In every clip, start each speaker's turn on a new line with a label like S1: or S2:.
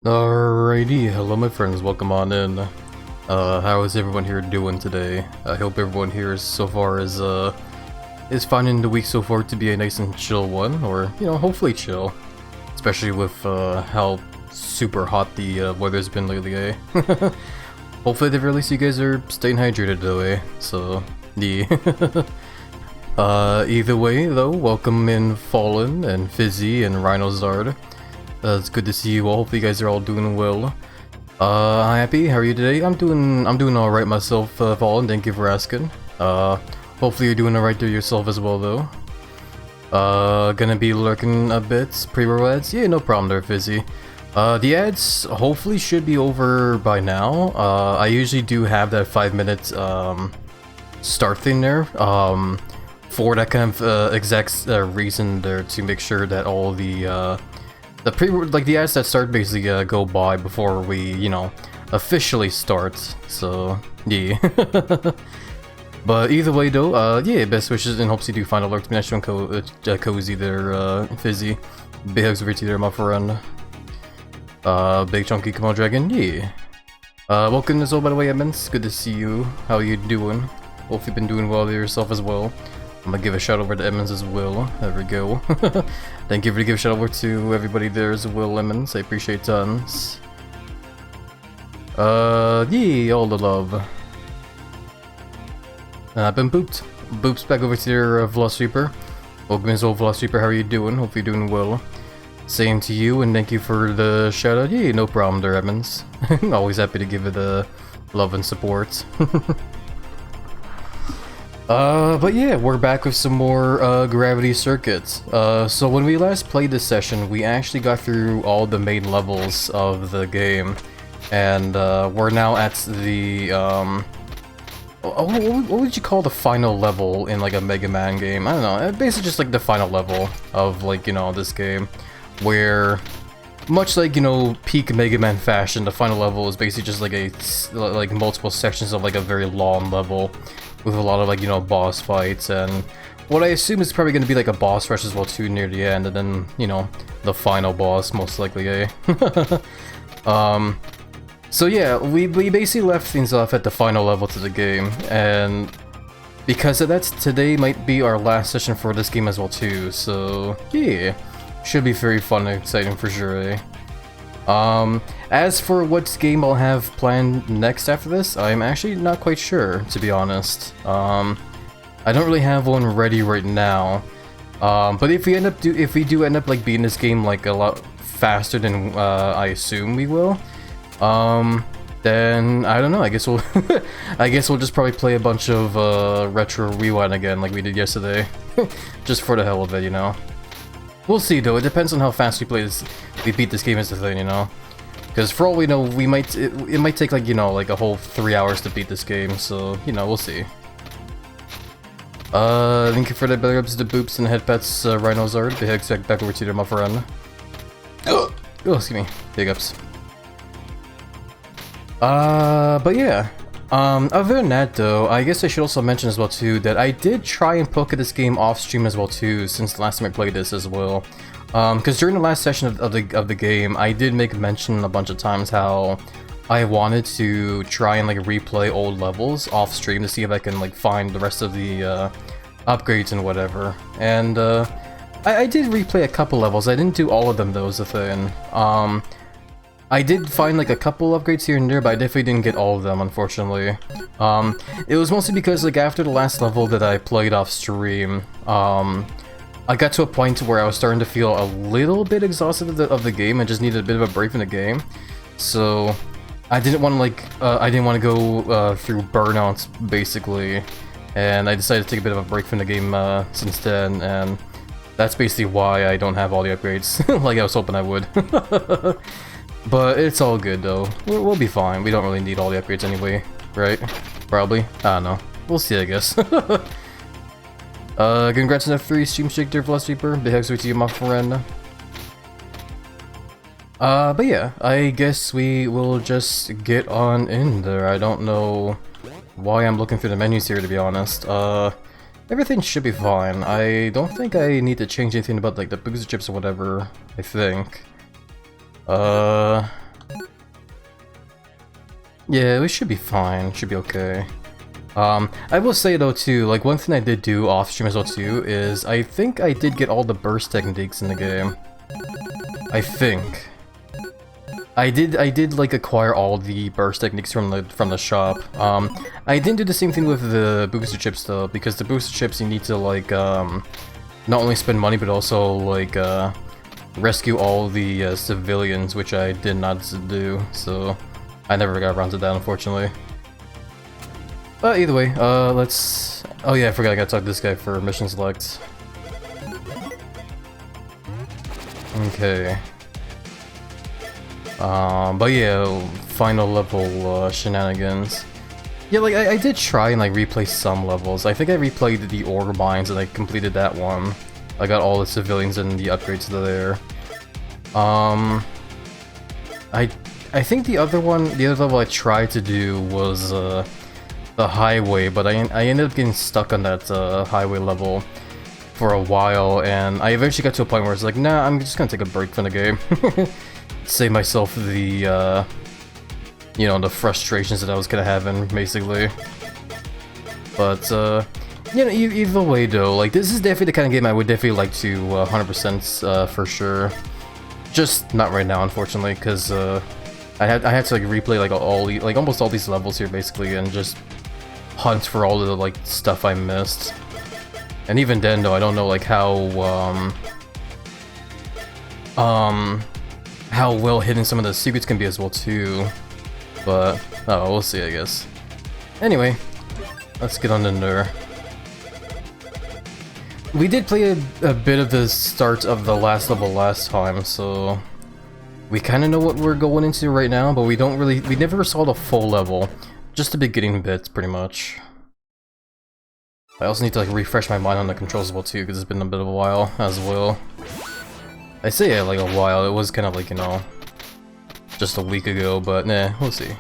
S1: Alrighty, hello my friends, welcome on in. How is everyone here doing today? I hope everyone here so far is finding the week so far to be a nice and chill one, or, you know, hopefully chill. Especially with, how super hot the, weather's been lately, eh? Hopefully at the very least you guys are staying hydrated though, eh? So, yeah. Either way though, welcome in Fallen and Fizzy and Rhinozard. It's good to see you all. Hopefully you guys are all doing well. Hi Happy, how are you today? I'm doing alright myself, Fallen, thank you for asking. Hopefully you're doing alright there yourself as well though. Gonna be lurking a bit. Pre-roll ads? Yeah, no problem there, Fizzy. The ads hopefully should be over by now. I usually do have that 5-minute, start thing there, for that kind of, exact, reason there to make sure that all the ads that start basically go by before we, you know, officially start. So yeah. But either way though, yeah, best wishes and hopes you do find a lurk to be nice and cozy there, Fizzy. Big hugs over to you there, my friend. Big chunky come on dragon, yeah. Welcome as well, by the way, Emmons. Good to see you. How you doing? Hope you've been doing well there yourself as well. I'm gonna give a shout over to Emmons as well. There we go. Thank you for give a shout over to everybody there as well, Emmons. I appreciate tons. Yeah, all the love. I've been booped. Boops back over to your Velociraptor. Welcome as well, Velociraptor. How are you doing? Hope you're doing well. Same to you, and thank you for the shout out. Yeah, no problem there, Emmons. Always happy to give it the love and support. But yeah, we're back with some more, Gravity Circuits. So when we last played this session, we actually got through all the main levels of the game. And, we're now at the, what would you call the final level in, like, a Mega Man game? I don't know, basically just, like, the final level of, like, you know, this game. Where, much like, you know, peak Mega Man fashion, the final level is basically just, like, multiple sections of, like, a very long level. With a lot of, like, you know, boss fights, and what I assume is probably going to be like a boss rush as well too near the end, and then, you know, the final boss most likely, eh? So yeah, we basically left things off at the final level to the game, and because of that, today might be our last session for this game as well too, so yeah, should be very fun and exciting for sure, eh? As for what game I'll have planned next after this, I'm actually not quite sure, to be honest. I don't really have one ready right now. But if we do end up like beating this game like a lot faster than I assume we will, then I don't know. I guess we'll I guess we'll just probably play a bunch of Retro Rewind again, like we did yesterday, just for the hell of it, you know. We'll see though, it depends on how fast we beat this game is the thing, you know? Because for all we know, it might take like, you know, like a whole 3 hours to beat this game, so, you know, we'll see. Thank you for the better ups, the boops and head pets, Rhinozard. Big hugs back over to you, my friend. Oh, excuse me. Big ups. But yeah. Other than that though, I guess I should also mention as well too that I did try and poke at this game off stream as well too, since the last time I played this as well. Because during the last session of the game, I did make mention a bunch of times how I wanted to try and like replay old levels off stream to see if I can like find the rest of the upgrades and whatever. And I did replay a couple levels. I didn't do all of them though, is the thing. I did find like a couple upgrades here and there, but I definitely didn't get all of them, unfortunately. It was mostly because like after the last level that I played off stream, I got to a point where I was starting to feel a little bit exhausted of the game and just needed a bit of a break from the game. So I didn't want to go through burnouts basically, and I decided to take a bit of a break from the game since then, and that's basically why I don't have all the upgrades like I was hoping I would. But it's all good though. We'll be fine. We don't really need all the upgrades anyway, right? Probably. I don't know. We'll see, I guess. Congrats on the 3 stream streak there, Velociraptor. Big hugs to you, my friend. But yeah, I guess we will just get on in there. I don't know why I'm looking through the menus here, to be honest. Everything should be fine. I don't think I need to change anything about like the booster chips or whatever, I think. Yeah, we should be fine. Should be okay. I will say though too, like one thing I did do off stream as well too is I think I did get all the burst techniques in the game. I think. I did like acquire all the burst techniques from the shop. I didn't do the same thing with the booster chips though, because the booster chips you need to like not only spend money but also like rescue all the civilians, which I did not do, so I never got around to that unfortunately. But either way, let's... Oh yeah, I forgot I gotta talk to this guy for mission select. Okay. But yeah, final level shenanigans. Yeah, like I did try and like replay some levels. I think I replayed the ore mines and I completed that one. I got all the civilians and the upgrades there. I think the other level I tried to do was the highway, but I ended up getting stuck on that highway level for a while, and I eventually got to a point where it's like, nah, I'm just gonna take a break from the game. Save myself the, you know, the frustrations that I was gonna have in, basically. But, you know, either way though, like, this is definitely the kind of game I would definitely like to 100% for sure. Just not right now, unfortunately, because I had to like replay like almost all these levels here basically, and just hunt for all of the like stuff I missed. And even then though, I don't know like how well hidden some of the secrets can be as well too. But oh, we'll see, I guess. Anyway, let's get on in there. We did play a bit of the start of the last level last time, so we kind of know what we're going into right now, but we never saw the full level. Just the beginning bits, pretty much. I also need to like refresh my mind on the controls as well too, because it's been a bit of a while as well. I say yeah, like a while, it was kind of like, you know, just a week ago, but nah, we'll see.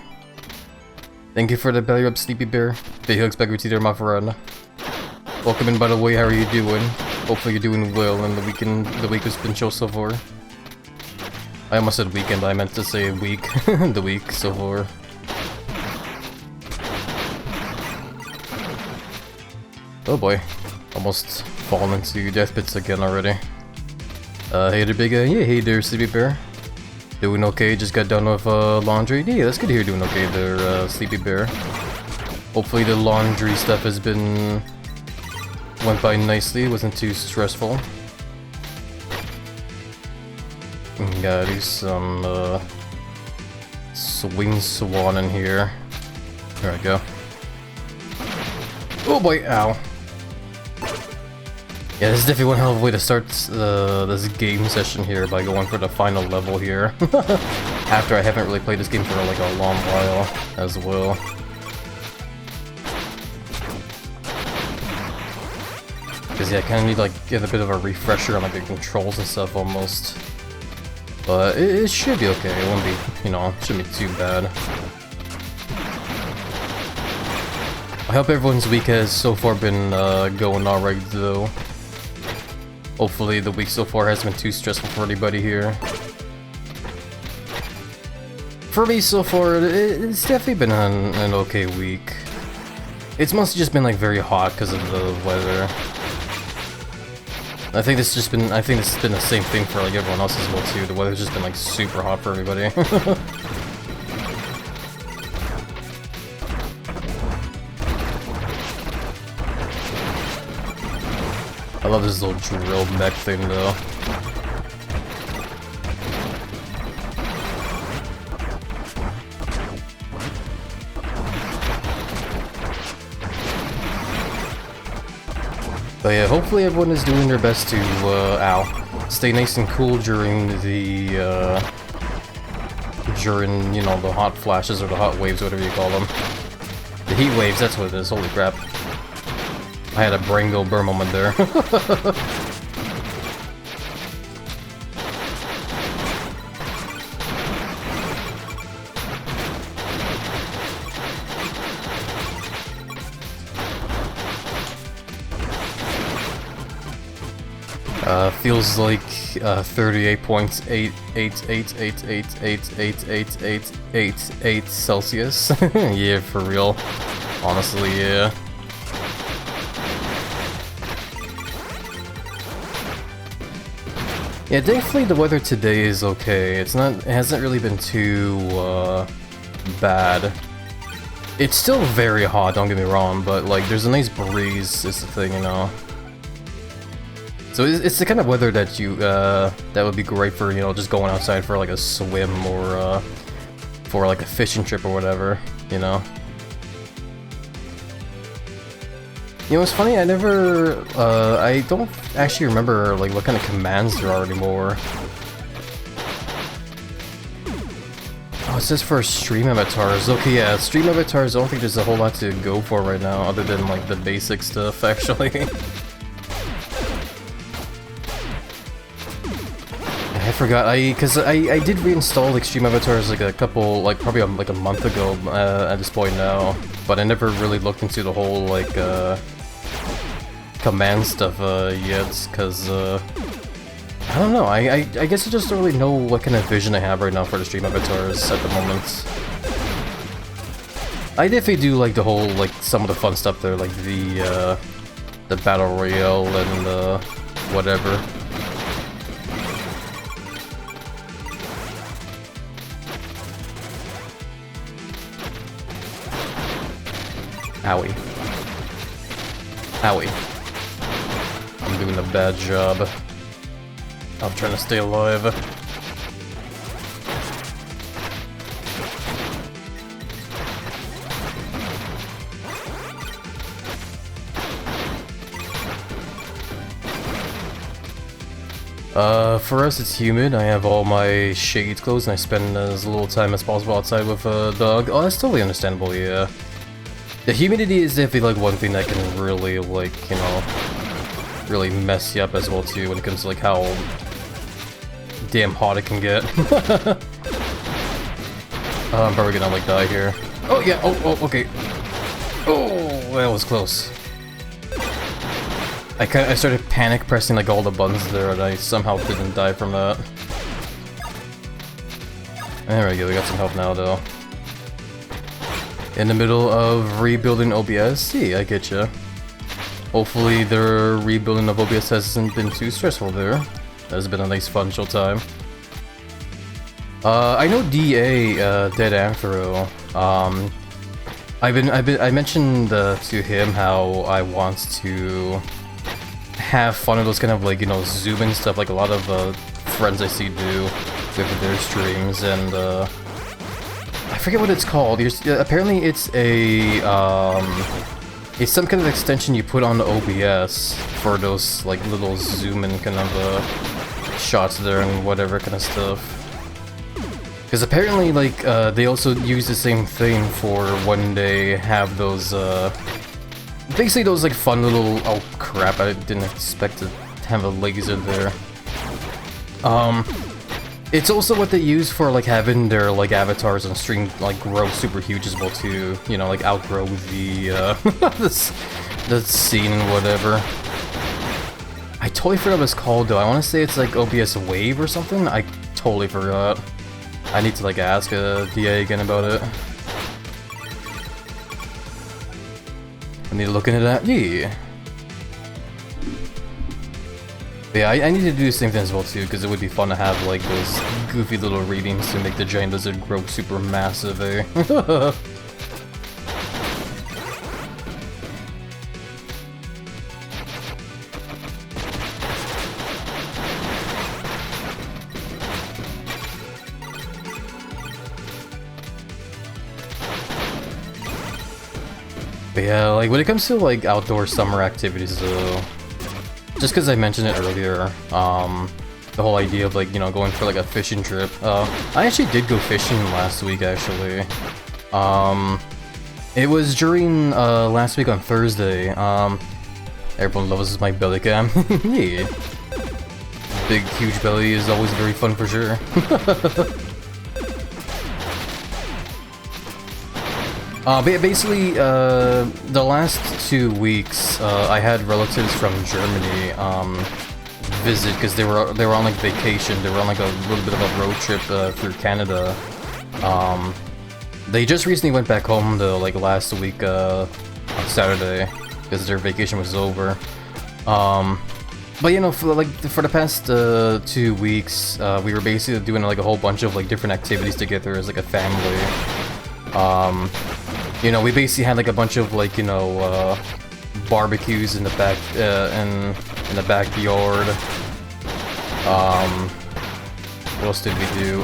S1: Thank you for the belly rub, Sleepy Bear. Big hugs back with you there, my friend. Welcome in, by the way, how are you doing? Hopefully you're doing well, and the week has been chill so far. I almost said weekend, I meant to say week. The week so far. Oh boy, almost fallen into death pits again already. Hey there, big guy. Yeah, hey there, Sleepy Bear. Doing okay, just got done with laundry. Yeah, that's good to hear doing okay there, Sleepy Bear. Hopefully the laundry stuff has went by nicely, wasn't too stressful. Gotta do some swing swan in here. There we go. Oh boy, ow. Yeah, this is definitely one hell of a way to start this game session here, by going for the final level here. After I haven't really played this game for like a long while as well. Because yeah, I kind of need like get a bit of a refresher on like the controls and stuff almost. But it should be okay, it won't be, you know, shouldn't be too bad. I hope everyone's week has so far been going alright though. Hopefully the week so far hasn't been too stressful for anybody here. For me so far, it's definitely been an okay week. It's mostly just been like very hot because of the weather. I think this has been the same thing for like everyone else as well too. The weather's just been like super hot for everybody. I love this little drill mech thing though. But yeah, hopefully everyone is doing their best to, stay nice and cool during the, you know, the hot flashes or the hot waves, whatever you call them. The heat waves, that's what it is, holy crap. I had a brain go burn moment there. Feels like 38.8888888888 Celsius. Yeah, for real. Honestly, yeah. Yeah, thankfully the weather today is okay. It hasn't really been too bad. It's still very hot, don't get me wrong, but like there's a nice breeze is the thing, you know. So it's the kind of weather that that would be great for, you know, just going outside for like a swim or for like a fishing trip or whatever, you know. You know, it's funny, I don't actually remember like what kind of commands there are anymore. Oh, it says for stream avatars. Okay, yeah, stream avatars, I don't think there's a whole lot to go for right now, other than like the basic stuff, actually. I forgot, because I did reinstall Extreme Avatars like probably like a month ago at this point now, but I never really looked into the whole like command stuff yet, because I don't know, I guess I just don't really know what kind of vision I have right now for the Stream Avatars at the moment. I definitely do like the whole, like, some of the fun stuff there, like the Battle Royale and whatever. Owie. Owie. I'm doing a bad job. I'm trying to stay alive. For us it's humid. I have all my shades closed and I spend as little time as possible outside with a dog. Oh, that's totally understandable, yeah. The humidity is definitely like one thing that can really, like, you know, really mess you up as well too when it comes to like how damn hot it can get. I'm probably gonna like die here. Oh yeah, oh, okay. Oh, that was close. I started panic pressing like all the buttons there and I somehow didn't die from that. There we go, we got some help now though. In the middle of rebuilding OBS? Yeah, I get ya. Hopefully the rebuilding of OBS hasn't been too stressful there. That's been a nice fun chill time. I know DA, Dead Anthro. I mentioned to him how I want to have fun with those kind of like, you know, zoom-in stuff like a lot of friends I see do with their streams, and I forget what it's called. Apparently it's it's some kind of extension you put on the OBS for those like little zoom-in kind of shots there and whatever kind of stuff. Because apparently like they also use the same thing for when they have those basically those like fun little, oh crap, I didn't expect to have a laser there. It's also what they use for like having their like avatars on stream like grow super huge as well too, you know, like outgrow the the scene and whatever. I totally forgot what it's called though. I want to say it's like OBS Wave or something. I totally forgot. I need to like ask DA again about it. I need to look into that. Yeah. Yeah, I need to do the same thing as well too, because it would be fun to have like those goofy little readings to make the giant lizard grow super massive, eh? But yeah, like when it comes to like outdoor summer activities though, just because I mentioned it earlier, the whole idea of like, you know, going for like a fishing trip. I actually did go fishing last week actually. It was during last week on Thursday. Everyone loves my belly cam. Yeah. Big huge belly is always very fun for sure. Basically, the last 2 weeks, I had relatives from Germany visit because they were on like vacation. They were on like a little bit of a road trip through Canada. They just recently went back home though, like last week on Saturday, because their vacation was over. But you know, for the past 2 weeks, we were basically doing like a whole bunch of like different activities together as like a family. You know, we basically had like a bunch of like, you know, barbecues in the back in the backyard. What else did we do?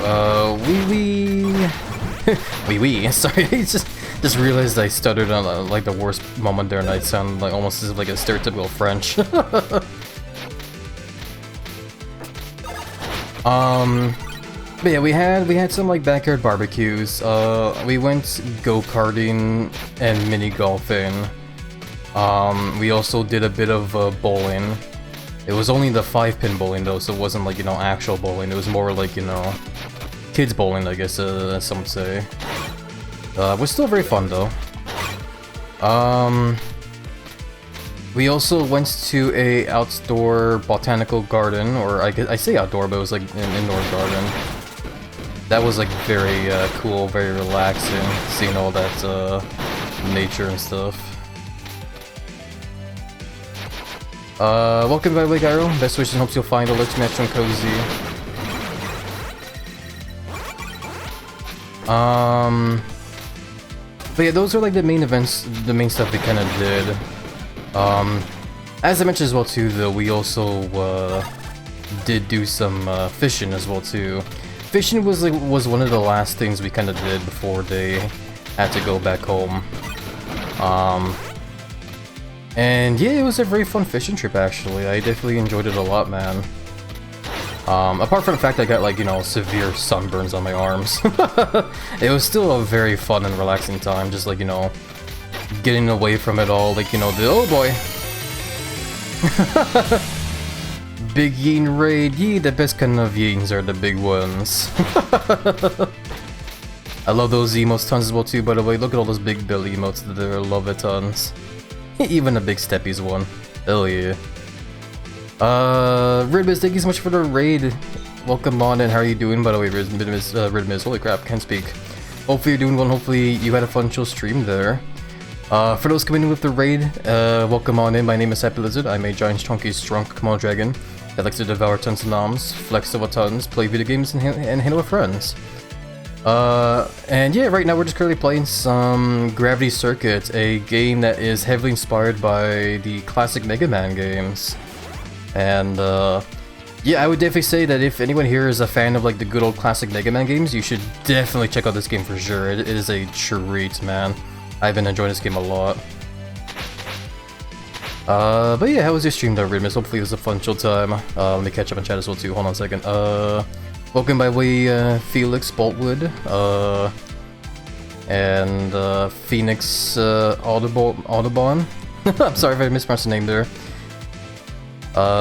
S1: Sorry, I just realized I stuttered on like the worst moment there, and I sound like almost as if like a stereotypical French. But yeah, we had some like backyard barbecues. We went go-karting and mini golfing. We also did a bit of bowling. It was only the 5-pin bowling though, so it wasn't like, you know, actual bowling. It was more like, you know, kids bowling, I guess, as some would say. It was still very fun though. We also went to a outdoor botanical garden, or I say outdoor, but it was like an indoor garden. That was like very cool, very relaxing, seeing all that nature and stuff. Welcome by the way, Gyro. Best wishes and hopes you'll find a look natural and cozy. But yeah, those are like the main events, the main stuff we kind of did. As I mentioned as well too, though, we also did do some fishing as well too. Fishing was one of the last things we kind of did before they had to go back home. And yeah, it was a very fun fishing trip actually. I definitely enjoyed it a lot, man. Apart from the fact I got like, you know, severe sunburns on my arms. It was still a very fun and relaxing time, just like, you know, getting away from it all, like, you know, the oh boy. Big yin raid, yeah, the best kind of yins are the big ones. I love those emotes tons as well too, by the way. Look at all those big belly emotes, I love it tons. Even a big steppies one. Hell yeah. Ridmiz, thank you so much for the raid. Welcome on in, how are you doing, by the way, Ridmiz, holy crap, can't speak. Hopefully you're doing well, hopefully you had a fun chill stream there. For those coming in with the raid, welcome on in, my name is Happy Lizard, I'm a giant chunky strong Komodo dragon that likes to devour tons of noms, flex over tons, play video games, and hang out with friends. And yeah, right now we're just currently playing some Gravity Circuit, a game that is heavily inspired by the classic Mega Man games. And yeah, I would definitely say that if anyone here is a fan of like the good old classic Mega Man games, you should definitely check out this game for sure. It is a treat, man. I've been enjoying this game a lot. But yeah, how was your stream though, Ridmiz? Hopefully it was a fun chill time. Let me catch up and chat as well too, hold on a second. Welcome by way, Felix Boltwood, and Phoenix Audubon. I'm sorry if I mispronounced the name there.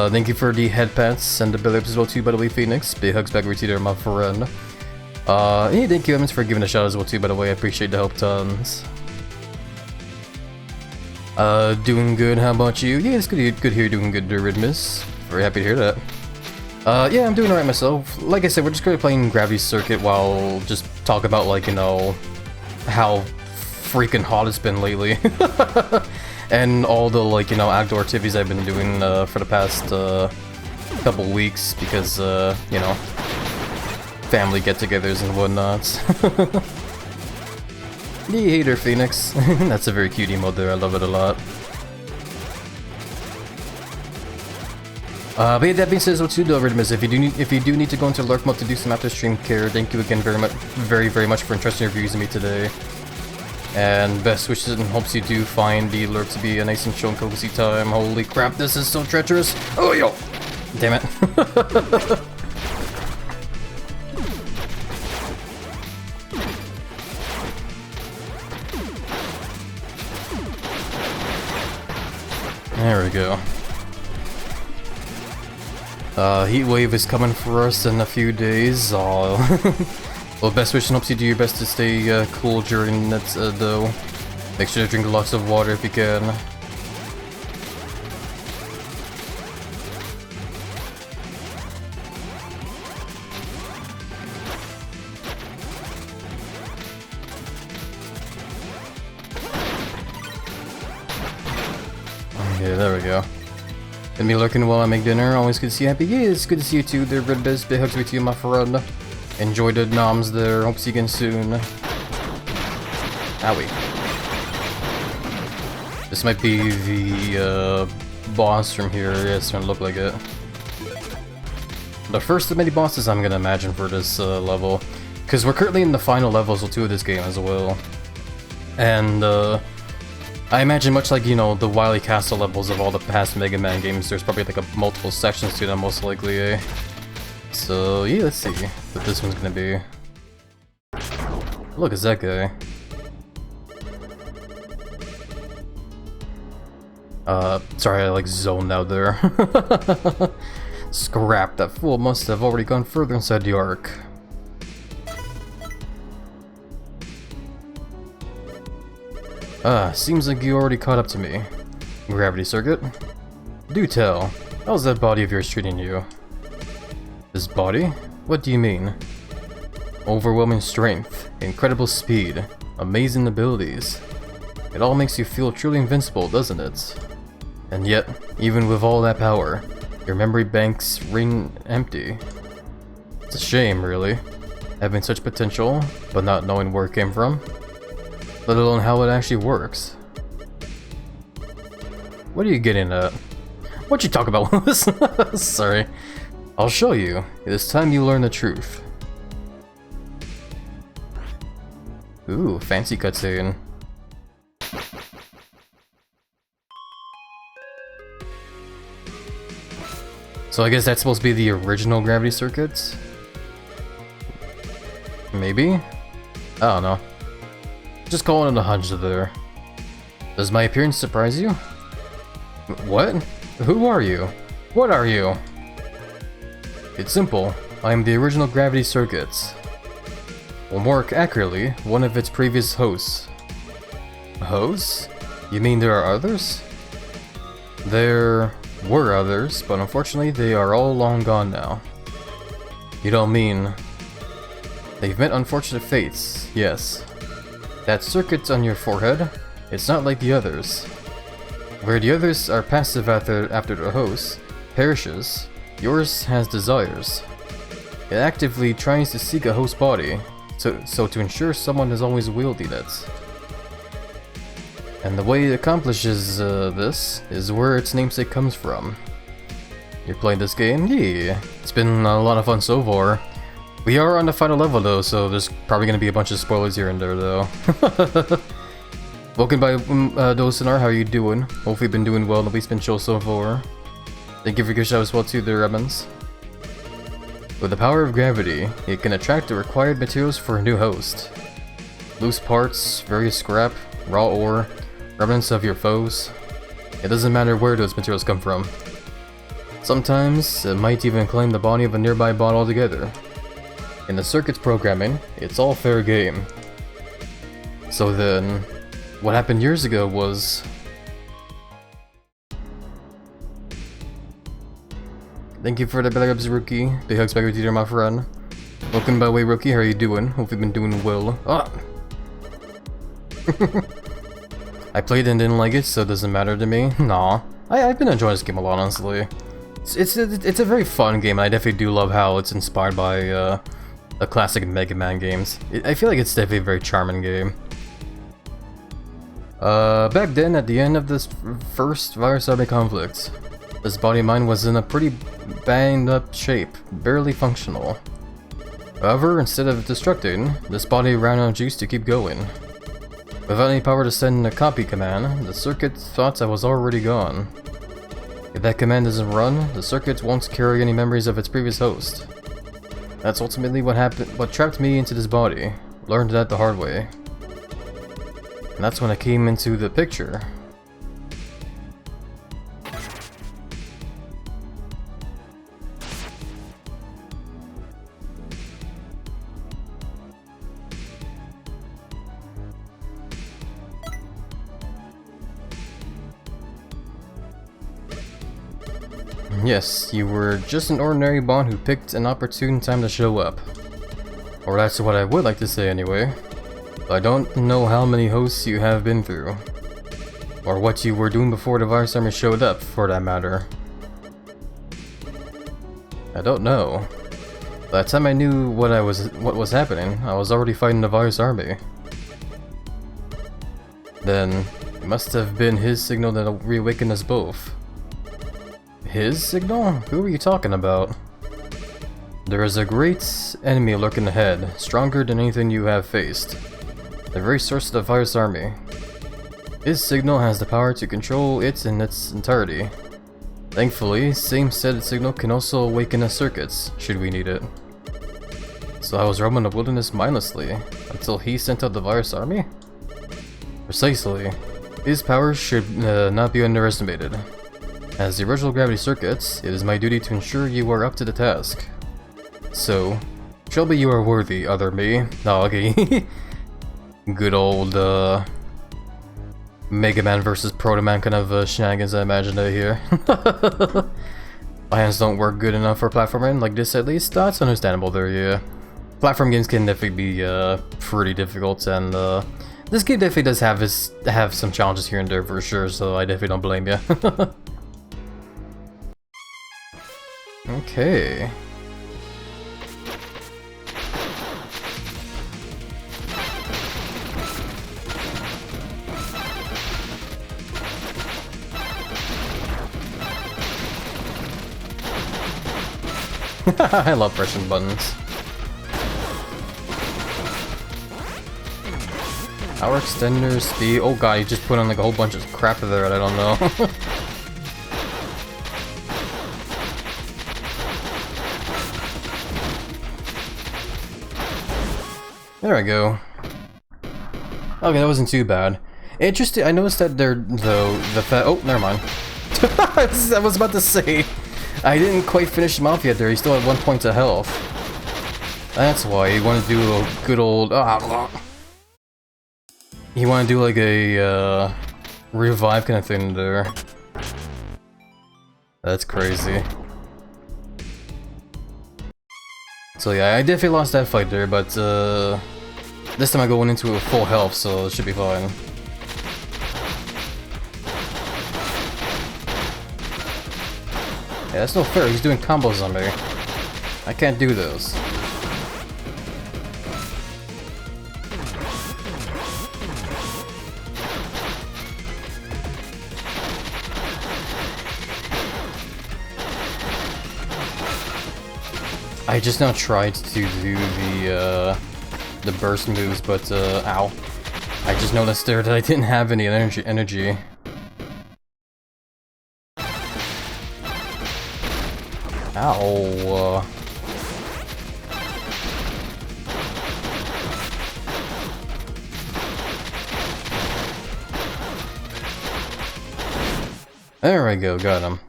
S1: Thank you for the head pats and the belly ups as well too, by the way, Phoenix. Big hugs back to you there, my friend. Yeah, thank you, Emmons, for giving a shout as well too, by the way. I appreciate the help tons. Doing good, how about you? Yeah, it's good to hear you're doing good, Ridmiz. Very happy to hear that. Yeah, I'm doing alright myself. Like I said, we're just going to be playing Gravity Circuit while just talk about, like, you know, how freaking hot it's been lately. And all the, like, you know, outdoor activities I've been doing for the past couple weeks because, you know, family get-togethers and whatnot. Yeah, hey there, Phoenix. That's a very cute emote there, I love it a lot. But yeah, that being said, what to do, Ridmiz, if you do need to go into lurk mode to do some after stream care, thank you again very much for entrusting your views in me today. And best wishes and hopes you do find the lurk to be a nice and chill and cozy time. Holy crap, this is so treacherous. Oh yo! Damn it. There we go. Heat wave is coming for us in a few days. Well, best wish and hopes you do your best to stay cool during that, though. Make sure to drink lots of water if you can. Yeah, there we go. Gonna be lurking while I make dinner. Always good to see you happy. Yeah, it's good to see you too there, Red Biz. Big hugs with you, my friend. Enjoy the noms there. Hope to see you again soon. Owie. This might be the boss from here. Yeah, it's gonna look like it. The first of many bosses I'm gonna imagine for this level. Because we're currently in the final levels of 2 of this game as well. And I imagine much like, you know, the Wily Castle levels of all the past Mega Man games, there's probably like multiple sections to them most likely, eh? So yeah, let's see what this one's gonna be. Look, it's that guy. Sorry, I like zoned out there. Scrap, that fool must have already gone further inside the Ark. Seems like you already caught up to me. Gravity circuit? Do tell, how's that body of yours treating you? This body? What do you mean? Overwhelming strength, incredible speed, amazing abilities. It all makes you feel truly invincible, doesn't it? And yet, even with all that power, your memory banks ring empty. It's a shame, really, having such potential, but not knowing where it came from. Let alone how it actually works. What are you getting at? What you talk about, Willis? Sorry. I'll show you. It is time you learn the truth. Ooh, fancy cutscene. So I guess that's supposed to be the original gravity circuits? Maybe? I don't know. Just calling it a hunch there. Does my appearance surprise you? What? Who are you? What are you? It's simple. I am the original gravity circuits. Or more accurately, one of its previous hosts. Hosts? You mean there are others? There were others, but unfortunately they are all long gone now. You don't mean... They've met unfortunate fates, yes. That circuit on your forehead, it's not like the others. Where the others are passive after the host perishes, yours has desires. It actively tries to seek a host body, so to ensure someone is always wielding it. And the way it accomplishes this is where its namesake comes from. You're playing this game? Yeah, it's been a lot of fun so far. We are on the final level though, so there's probably gonna be a bunch of spoilers here and there though. Welcome by Dosenar, how are you doing? Hopefully you've been doing well, nobody's been chill so far. Thank you for your shout as well too there, Evans. With the power of gravity, it can attract the required materials for a new host. Loose parts, various scrap, raw ore, remnants of your foes. It doesn't matter where those materials come from. Sometimes, it might even claim the body of a nearby bot altogether. In the circuit's programming, it's all fair game. So then, what happened years ago was... Thank you for the belly ups, Rookie. Big hugs back with you there, my friend. Welcome by the way, Rookie. How are you doing? Hope you've been doing well. Ah! I played and didn't like it, so it doesn't matter to me. Nah. I've been enjoying this game a lot, honestly. It's a very fun game, and I definitely do love how it's inspired by the classic Mega Man games. I feel like it's definitely a very charming game. Back then, at the end of this first Virus Army conflict, this body of mine was in a pretty banged up shape, barely functional. However, instead of destructing, this body ran out of juice to keep going. Without any power to send a copy command, the circuit thought I was already gone. If that command doesn't run, the circuit won't carry any memories of its previous host. That's ultimately what trapped me into this body. Learned that the hard way. And that's when I came into the picture. Yes, you were just an ordinary bot who picked an opportune time to show up. Or that's what I would like to say anyway. But I don't know how many hosts you have been through. Or what you were doing before the virus army showed up, for that matter. I don't know. By the time I knew what was happening, I was already fighting the virus army. Then, it must have been his signal that reawakened us both. His signal? Who are you talking about? There is a great enemy lurking ahead, stronger than anything you have faced. The very source of the virus army. His signal has the power to control it in its entirety. Thankfully, same said signal can also awaken us circuits, should we need it. So I was roaming the wilderness mindlessly, until he sent out the virus army? Precisely. His powers should not be underestimated. As the original gravity circuits, it is my duty to ensure you are up to the task. So, Shelby, you are worthy, other me. Oh, okay. Good old, Mega Man versus Proto Man kind of shenanigans I imagine I hear. My hands don't work good enough for platforming, like this at least. That's understandable there, yeah. Platform games can definitely be pretty difficult, and this game definitely does have some challenges here and there for sure, so I definitely don't blame you. Okay. I love pressing buttons. Power extender, speed. Oh god, he just put on like a whole bunch of crap there that I don't know. There I go. Okay, that wasn't too bad. Interesting. I noticed that there, though, oh, never mind. I was about to say. I didn't quite finish him off yet there, he still had 1 point of health. That's why you want to do a good old... You want to do like a revive kind of thing there. That's crazy. So yeah, I definitely lost that fight there, but this time I go into it with full health, so it should be fine. Yeah, that's no fair, he's doing combos on me. I can't do those. I just now tried to do the burst moves, but ow. I just noticed there that I didn't have any energy. Ow. There we go, got him.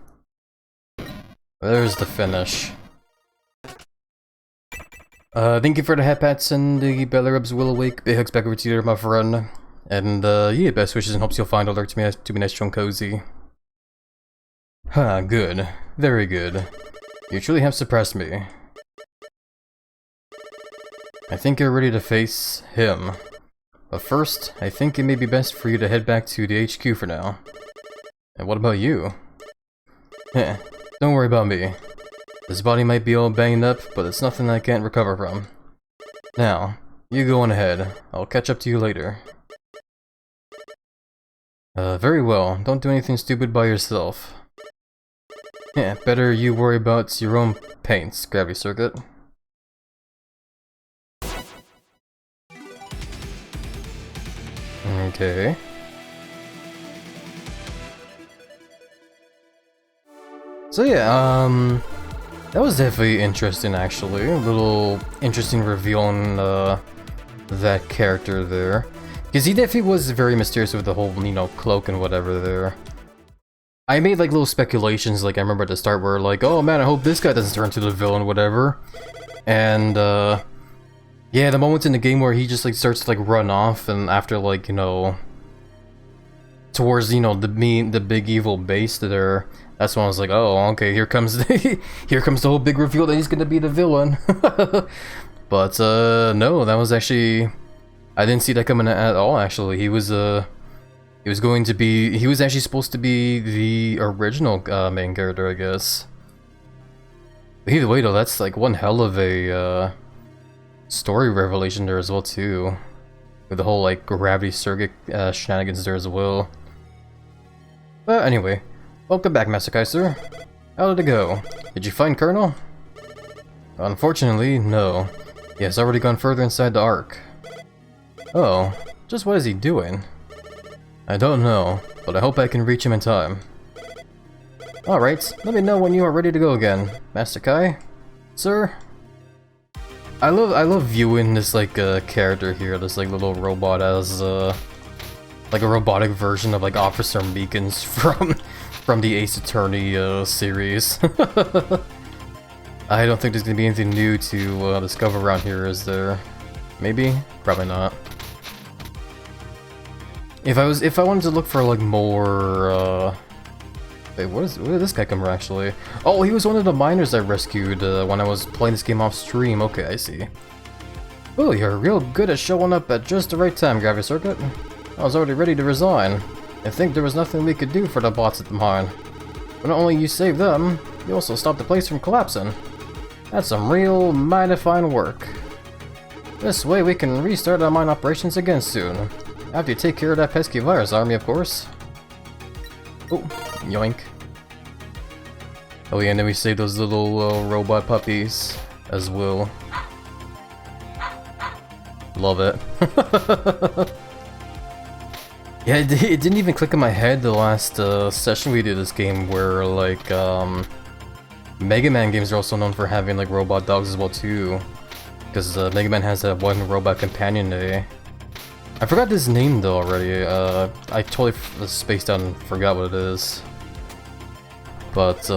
S1: There's the finish. Thank you for the hat pats and the belly rubs will awake. Big hugs back over to you, my friend. And, yeah, best wishes and hopes you'll find alert to be nice, strong, cozy. Huh, good. Very good. You truly have suppressed me. I think you're ready to face him. But first, I think it may be best for you to head back to the HQ for now. And what about you? Heh, don't worry about me. This body might be all banged up, but it's nothing I can't recover from. Now, you go on ahead. I'll catch up to you later. Very well. Don't do anything stupid by yourself. Yeah, better you worry about your own paints, gravity circuit. Okay. So yeah, that was definitely interesting actually. A little interesting reveal on that character there. Because he definitely was very mysterious with the whole, you know, cloak and whatever there. I made like little speculations, like I remember at the start where like, oh man, I hope this guy doesn't turn into the villain, whatever. And yeah, the moments in the game where he just like starts to like run off, and after like, you know, towards, you know, the big evil base there, that's when I was like, oh, okay, here comes the here comes the whole big reveal that he's gonna be the villain. But no, that was actually, I didn't see that coming at all. Actually, he was He was actually supposed to be the original main character, I guess. But either way though, that's like one hell of a story revelation there as well too. With the whole like gravity circuit shenanigans there as well. But anyway, welcome back Master Kaiser. How did it go? Did you find Colonel? Unfortunately, no. He has already gone further inside the Ark. Oh, just what is he doing? I don't know, but I hope I can reach him in time. Alright, let me know when you are ready to go again, Master Kai. Sir? I love viewing this like character here, this like little robot as like a robotic version of like Officer Meekins from the Ace Attorney series. I don't think there's gonna be anything new to discover around here, is there? Maybe? Probably not. If I wanted to look for like more wait, where did this guy come from actually? Oh, he was one of the miners I rescued when I was playing this game off stream. Okay, I see. Oh, you're real good at showing up at just the right time, Gravity Circuit. I was already ready to resign. I think there was nothing we could do for the bots at the mine. But not only you saved them, you also stopped the place from collapsing. That's some real mighty fine work. This way we can restart our mine operations again soon. After you take care of that pesky virus army, of course. Oh, yoink. Oh yeah, and then we save those little robot puppies as well. Love it. Yeah, it didn't even click in my head the last session we did this game where like Mega Man games are also known for having like robot dogs as well too. Because Mega Man has that one robot companion day. I forgot his name though already. I totally spaced out and forgot what it is. But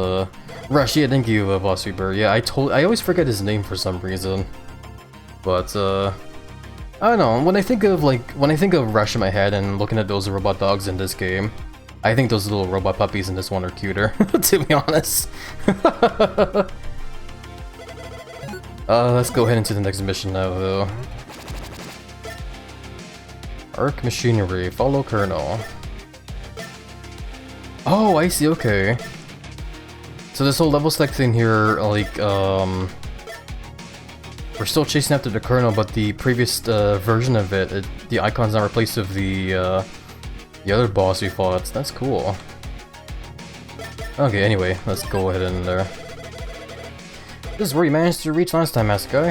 S1: Rush, yeah, thank you, Boss Reaper. Yeah, I always forget his name for some reason. But I don't know. When I think of Rush in my head and looking at those robot dogs in this game, I think those little robot puppies in this one are cuter. To be honest. Let's go ahead into the next mission now, though. Arc Machinery, follow Colonel. Oh, I see, okay. So this whole level select thing here, like, we're still chasing after the Colonel, but the previous version of it, the icon's not replaced with the other boss we fought. That's cool. Okay, anyway, let's go ahead in there. This is where you managed to reach last time, Master Guy.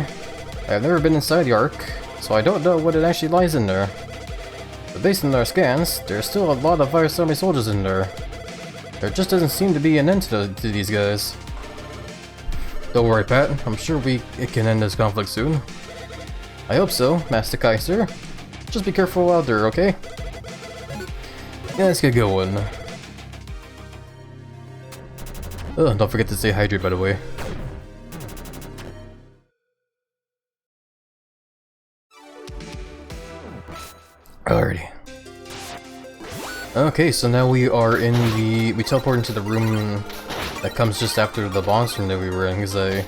S1: I have never been inside the Ark, so I don't know what it actually lies in there. But based on our scans, there's still a lot of Virus Army soldiers in there. There just doesn't seem to be an end to these guys. Don't worry, Pat. I'm sure it can end this conflict soon. I hope so, Master Kaiser. Just be careful out there, okay? Yeah, let's get going. Oh, don't forget to stay hydrated, by the way. Alrighty. Okay, so now we are in we teleport into the room that comes just after the boss room that we were in, because I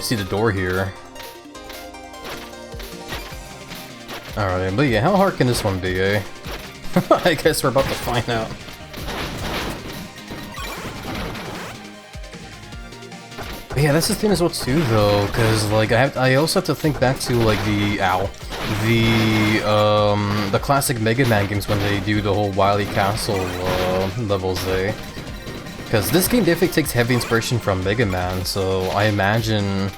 S1: see the door here. Alright, but yeah, how hard can this one be, eh? I guess we're about to find out. But yeah, that's the thing as well too, though, because like I also have to think back to like the classic Mega Man games when they do the whole Wily Castle levels, eh? Because this game definitely takes heavy inspiration from Mega Man, so I imagine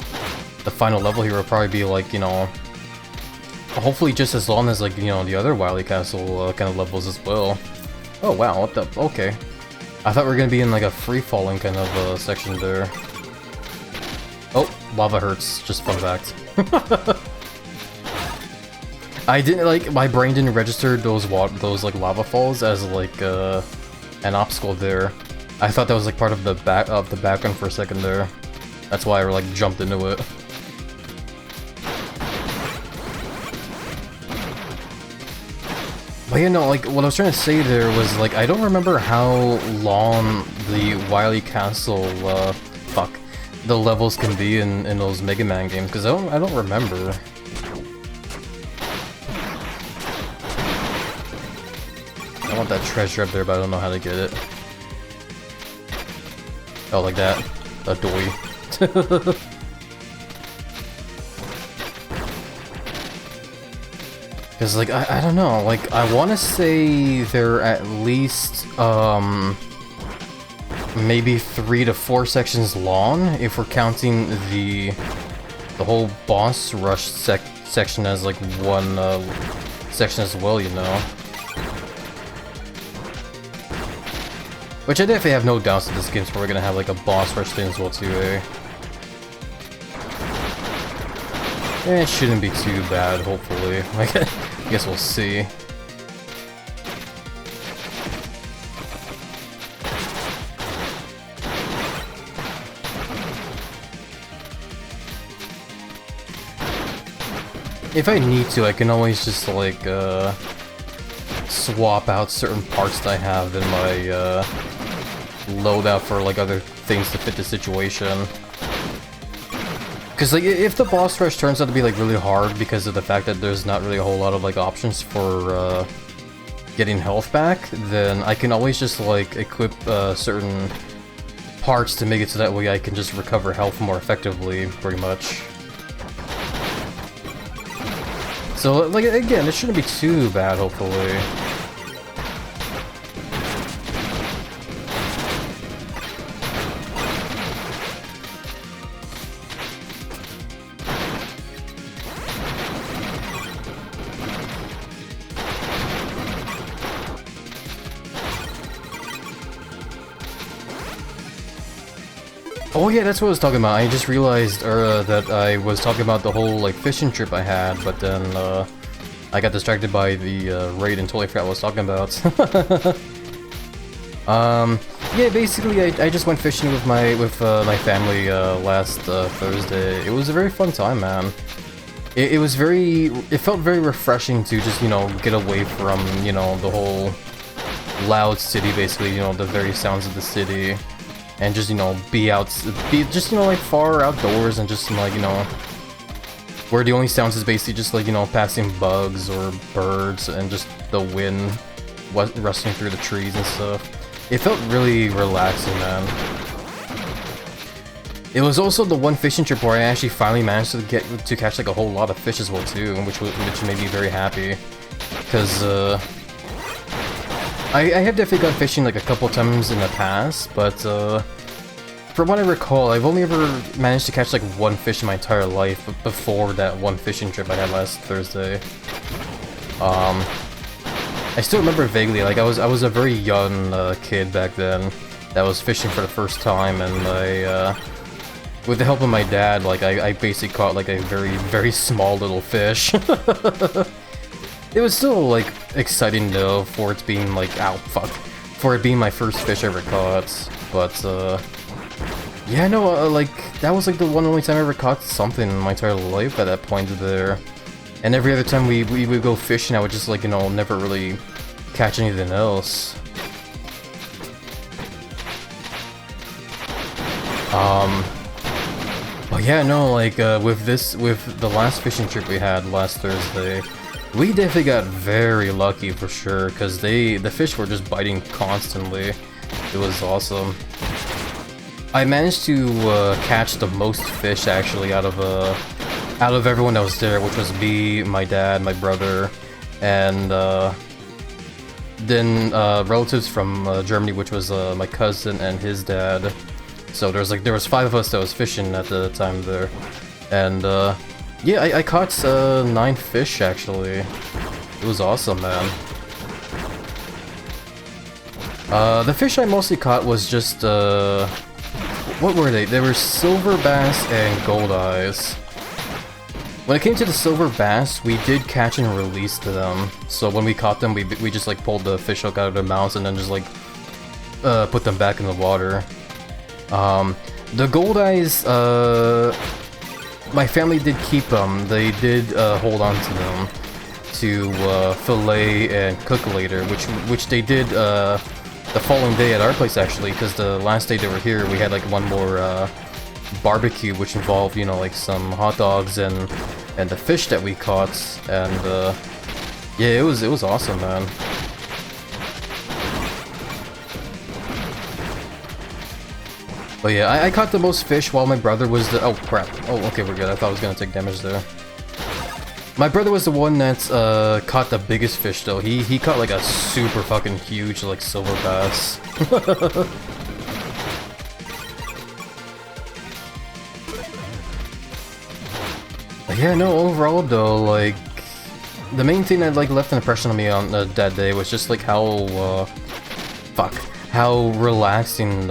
S1: the final level here will probably be like, you know, hopefully just as long as like, you know, the other Wily Castle kind of levels as well. Oh wow, what the? Okay. I thought we were gonna be in like a free-falling kind of section there. Oh, lava hurts, just fun fact. I didn't like, my brain didn't register those like lava falls as like an obstacle there. I thought that was like part of the background for a second there. That's why I like jumped into it. But you know, like what I was trying to say there was like I don't remember how long the Wily Castle the levels can be in those Mega Man games, because I don't remember. I want that treasure up there, but I don't know how to get it. Oh, like that. A doy. Because, like, I don't know, like, I want to say they're at least, maybe 3 to 4 sections long, if we're counting the whole boss rush section as, like, one, section as well, you know? Which I definitely have no doubts that this game's probably gonna have, like, a boss rush thing as well, too, eh? It shouldn't be too bad, hopefully. I guess we'll see. If I need to, I can always just, like, swap out certain parts that I have in my, loadout for, like, other things to fit the situation. Because, like, if the boss rush turns out to be, like, really hard because of the fact that there's not really a whole lot of, like, options for, getting health back, then I can always just, like, equip, certain parts to make it so that way I can just recover health more effectively, pretty much. So, like, again, it shouldn't be too bad, hopefully. Oh yeah, that's what I was talking about. I just realized that I was talking about the whole like fishing trip I had, but then I got distracted by the raid and totally forgot what I was talking about. Yeah, basically I just went fishing with my family last Thursday. It was a very fun time, man. It felt very refreshing to just, you know, get away from, you know, the whole loud city, basically, you know, the very sounds of the city. And just, you know, be just, you know, like, far outdoors and just, like, you know, where the only sounds is basically just, like, you know, passing bugs or birds and just the wind rustling through the trees and stuff. It felt really relaxing, man. It was also the one fishing trip where I actually finally managed to catch, like, a whole lot of fish as well, too, which made me very happy. Because, I have definitely gone fishing like a couple times in the past, but from what I recall, I've only ever managed to catch like one fish in my entire life before that one fishing trip I had last Thursday. I still remember vaguely, like I was a very young kid back then that was fishing for the first time, and I, with the help of my dad, like I basically caught like a very small little fish. It was still, like, exciting, though, for it being, like, for it being my first fish I ever caught, but, yeah, no, like, that was, like, the only time I ever caught something in my entire life at that point there, and every other time we would go fishing, I would just, like, you know, never really catch anything else. But yeah, no, like, with the last fishing trip we had last Thursday, we definitely got very lucky for sure, because the fish were just biting constantly. It was awesome. I managed to catch the most fish actually out of everyone that was there, which was me, my dad, my brother, and then relatives from Germany, which was my cousin and his dad. So there was 5 of us that was fishing at the time there, and yeah, I caught 9 fish actually. It was awesome, man. The fish I mostly caught was just what were they? They were silver bass and gold eyes. When it came to the silver bass, we did catch and release them. So when we caught them, we just like pulled the fish hook out of their mouths and then just like put them back in the water. The gold eyes, my family did keep them. They did hold on to them to fillet and cook later, which they did the following day at our place actually, because the last day they were here we had like one more barbecue, which involved, you know, like some hot dogs and the fish that we caught, and yeah, it was awesome, man. But yeah, I caught the most fish while my brother was the- oh crap. Oh, okay, we're good. I thought I was gonna take damage there. My brother was the one that caught the biggest fish though. He caught like a super fucking huge like silver bass. But yeah, no, overall though, like the main thing that like left an impression on me on that day was just like how how relaxing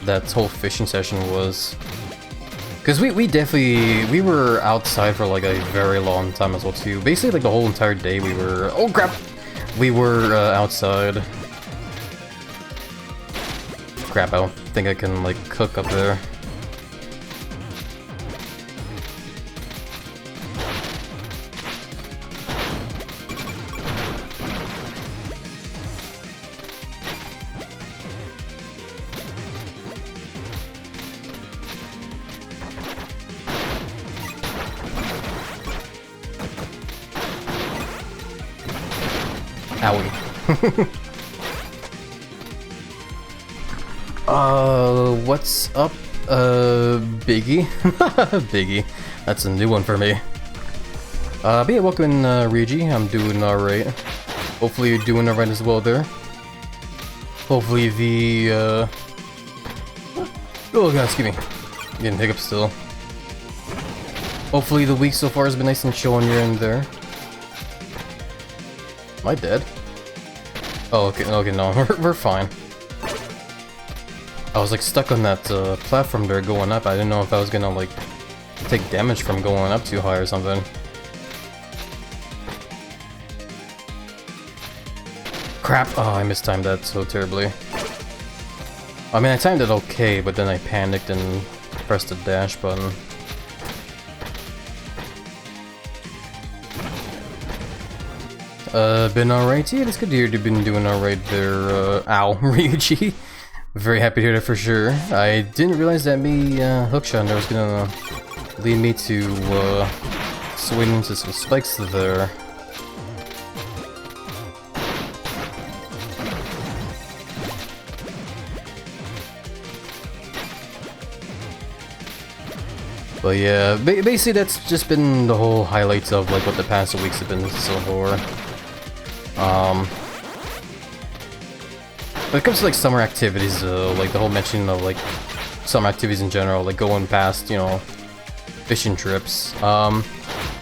S1: that whole fishing session was. Because we definitely, we were outside for like a very long time as well too. Basically like the whole entire day we were, oh crap! We were outside. Crap, I don't think I can like cook up there. Owie. What's up, Biggie? Biggie. That's a new one for me. But yeah, welcome in, Regi. I'm doing alright. Hopefully you're doing alright as well there. Hopefully the, oh god, excuse me. I'm getting hiccups still. Hopefully the week so far has been nice and chill on your end there. Am I dead? Oh, okay, no, we're fine. I was like stuck on that platform there going up. I didn't know if I was gonna like take damage from going up too high or something. Crap! Oh, I mistimed that so terribly. I mean, I timed it okay, but then I panicked and pressed the dash button. Been alright? Yeah, it's good to hear you've been doing alright there, ow, Ryuji. Very happy to hear that for sure. I didn't realize that me, hookshot there was gonna lead me to, swing into some spikes there. But yeah, basically that's just been the whole highlights of like what the past weeks have been so far. When it comes to like summer activities, like the whole mention of like summer activities in general, like going past, you know, fishing trips. I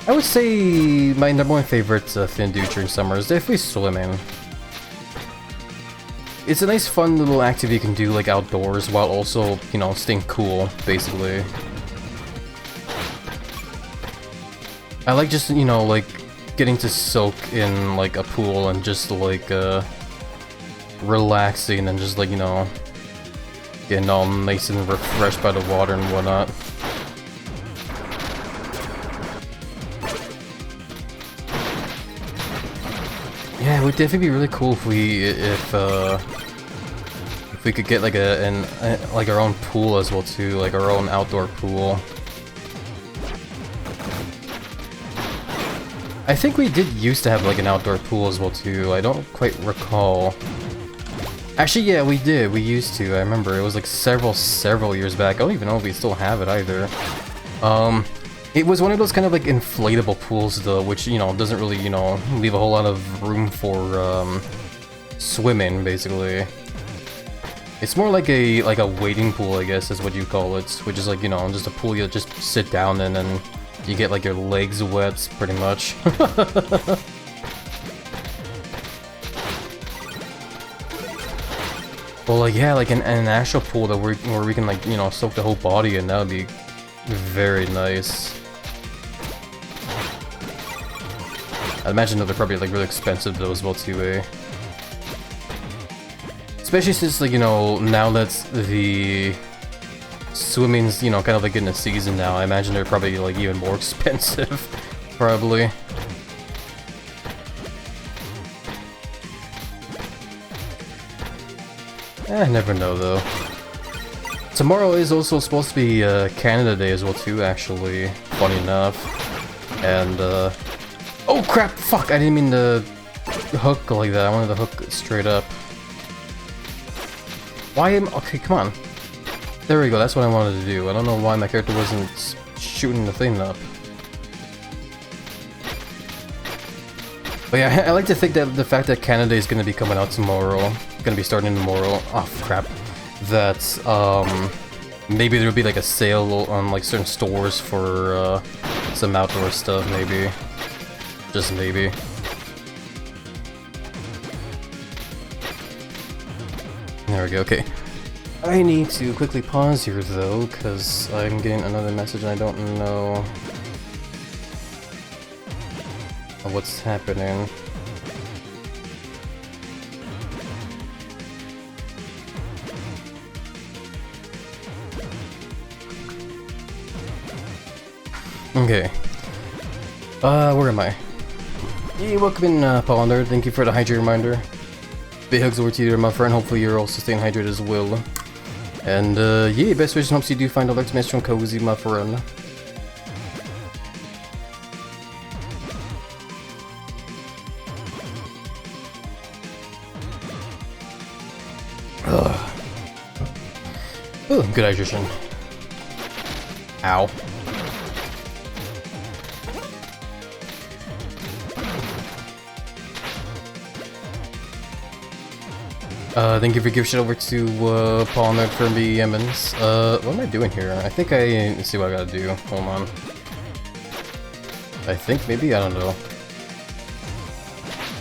S1: would say my number one favorite thing to do during summer is definitely swimming. It's a nice fun little activity you can do like outdoors while also, you know, staying cool, basically. I like just, you know, like getting to soak in like a pool and just like relaxing and just like, you know, getting all nice and refreshed by the water and whatnot. Yeah, it would definitely be really cool if we could get like like our own pool as well too, like our own outdoor pool. I think we did used to have like an outdoor pool as well too. I don't quite recall. Actually, yeah, we did. We used to. I remember it was like several years back. I don't even know if we still have it either. It was one of those kind of like inflatable pools though, which, you know, doesn't really, you know, leave a whole lot of room for swimming basically. It's more like a wading pool, I guess is what you call it, which is like, you know, just a pool you just sit down in and you get like your legs wet, pretty much. Well, like, yeah, like an actual pool that where we can, like, you know, soak the whole body in, that would be very nice. I imagine that they're probably like really expensive though as well too, eh? Especially since, like, you know, now that the swimming's, you know, kind of like in the season now, I imagine they're probably like even more expensive, probably. I never know though. Tomorrow is also supposed to be Canada Day as well too, actually, funny enough. And oh crap, fuck, I didn't mean to hook like that, I wanted to hook straight up. Why am, okay, come on. There we go, that's what I wanted to do. I don't know why my character wasn't shooting the thing up. But yeah, I like to think that the fact that Canada is going to be coming out tomorrow, going to be starting tomorrow, oh crap, that maybe there'll be like a sale on like certain stores for some outdoor stuff, maybe. Just maybe. There we go, okay. I need to quickly pause here though, because I'm getting another message and I don't know what's happening. Okay. Where am I? Hey, welcome in, Pollender. Thank you for the hydrate reminder. Big hugs over to you, my friend. Hopefully you're also staying hydrated as well. And, yeah, best wishes and hopes you do find a luck to make strong cozy, my friend. Ugh. Ooh, good hydration. Ow. Thank you for giving shit over to Paul Nerd for me, Emmons. What am I doing here? I think let's see what I gotta do. Hold on. I think maybe, I don't know.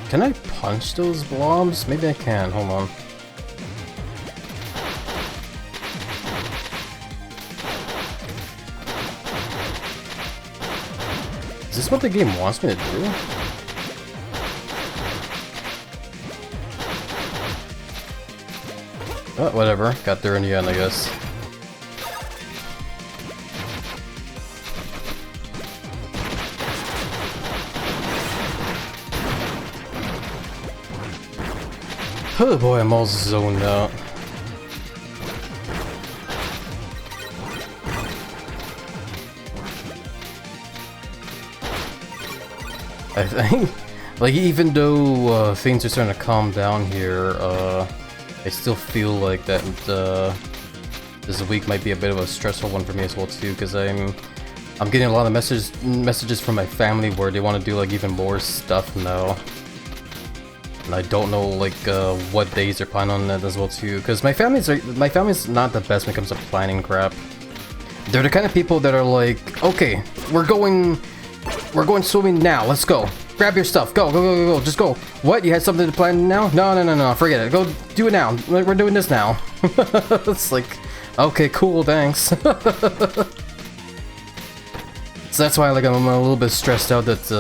S1: Can I punch those blobs? Maybe I can, hold on. Is this what the game wants me to do? Oh, whatever. Got there in the end, I guess. Oh boy, I'm all zoned out. I think, like, even though things are starting to calm down here, I still feel like that this week might be a bit of a stressful one for me as well too, because I'm getting a lot of messages from my family where they want to do like even more stuff now, and I don't know like what days they're planning on that as well too, because my family's not the best when it comes to planning crap. They're the kind of people that are like, okay, we're going swimming now, let's go. Grab your stuff, go, go, go, go, go, just go. What, you had something to plan now? No, no, no, no, forget it, go do it now. We're doing this now. It's like, okay, cool, thanks. So that's why like I'm a little bit stressed out that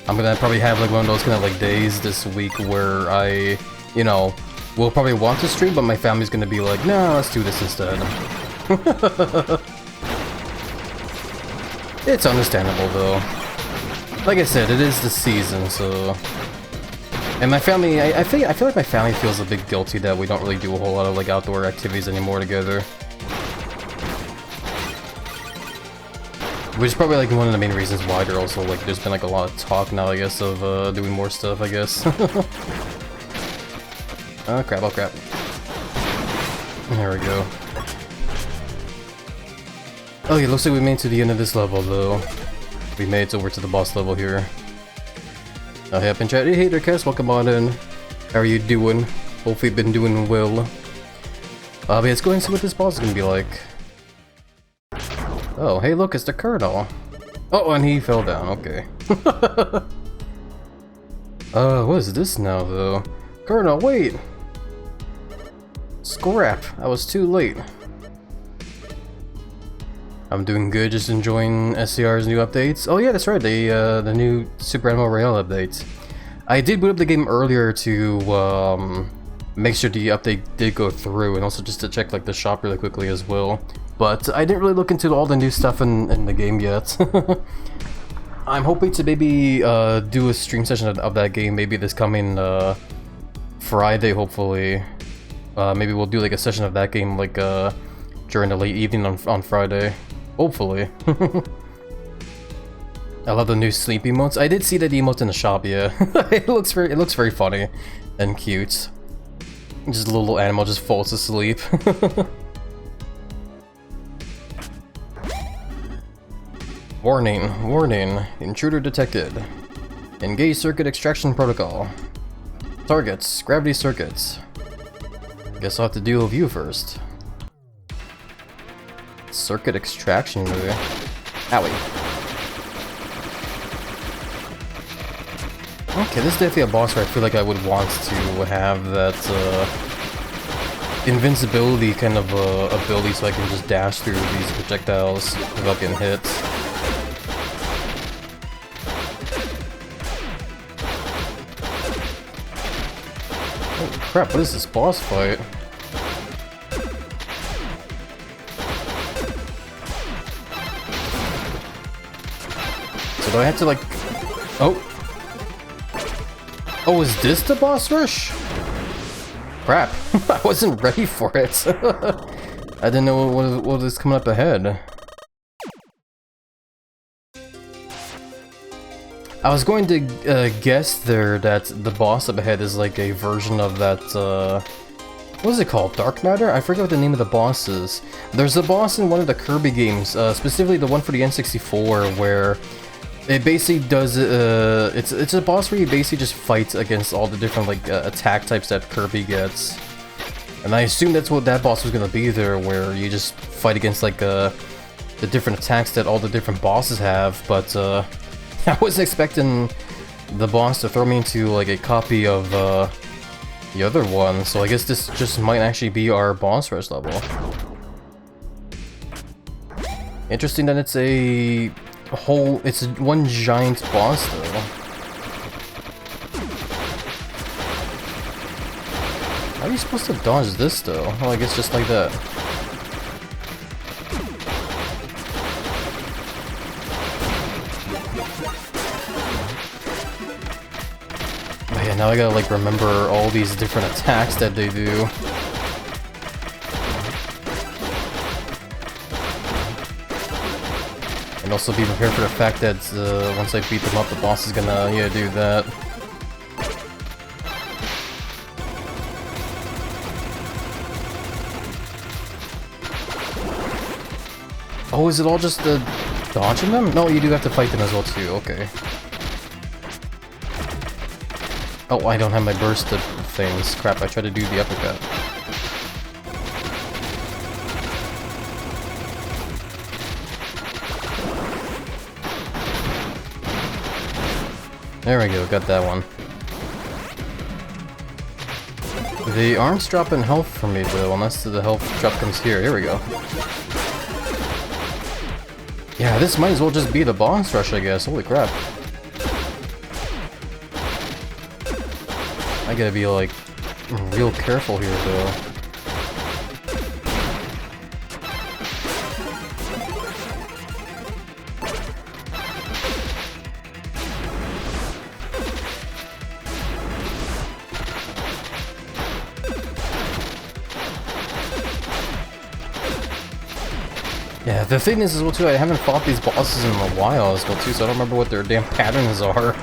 S1: I'm gonna probably have like one of those kind of like days this week where I, you know, will probably want to stream, but my family's gonna be like, no, let's do this instead. It's understandable though. Like I said, it is the season, so... And my family, I feel like my family feels a bit guilty that we don't really do a whole lot of like outdoor activities anymore together. Which is probably like one of the main reasons why they're also like, there's been like a lot of talk now, I guess, of doing more stuff, I guess. Oh crap, oh crap. There we go. Okay, looks like we made it to the end of this level though. We made it over to the boss level here. Hey up in chat, hey Hatercast, welcome on in. How are you doing? Hopefully you've been doing well. But let's go and see what this boss is gonna be like. Oh, hey look, it's the Colonel. Oh, and he fell down, okay. What is this now though? Colonel, wait! Scrap, I was too late. I'm doing good, just enjoying SCR's new updates. Oh yeah, that's right, the new Super Animal Royale updates. I did boot up the game earlier to make sure the update did go through, and also just to check like the shop really quickly as well. But I didn't really look into all the new stuff in the game yet. I'm hoping to maybe do a stream session of that game maybe this coming Friday, hopefully. Maybe we'll do like a session of that game like during the late evening on Friday. Hopefully. I love the new sleep emotes. I did see that emote in the shop, yeah. it looks very funny and cute. Just a little animal just falls asleep. Warning, warning, intruder detected. Engage circuit extraction protocol. Targets, gravity circuits. Guess I'll have to deal with you first. Circuit extraction movie. Owie. Okay, this is definitely a boss where I feel like I would want to have that invincibility kind of ability so I can just dash through these projectiles without getting hit. Oh crap, what is this boss fight? So do I have to like... Oh! Oh, is this the boss rush? Crap, I wasn't ready for it. I didn't know what was coming up ahead. I was going to guess there that the boss up ahead is like a version of that, what is it called? Dark Matter? I forget what the name of the boss is. There's a boss in one of the Kirby games, specifically the one for the N64, where it basically does, it's a boss where you basically just fight against all the different, like, attack types that Kirby gets. And I assume that's what that boss was gonna be there, where you just fight against, like, the different attacks that all the different bosses have, but, I wasn't expecting the boss to throw me into, like, a copy of, the other one, so I guess this just might actually be our boss rush level. Interesting that it's it's one giant boss though. How are you supposed to dodge this though? Oh, I guess just like that. Oh yeah, now I gotta like remember all these different attacks that they do. And also be prepared for the fact that once I beat them up, the boss is gonna, yeah, do that. Oh, is it all just dodging them? No, you do have to fight them as well too, okay. Oh, I don't have my burst things. Crap, I tried to do the uppercut. There we go, got that one. They aren't dropping health for me though, unless the health drop comes here. Here we go. Yeah, this might as well just be the boss rush, I guess. Holy crap. I gotta be like real careful here though. Yeah, the thing is as well too, I haven't fought these bosses in a while as well too, so I don't remember what their damn patterns are.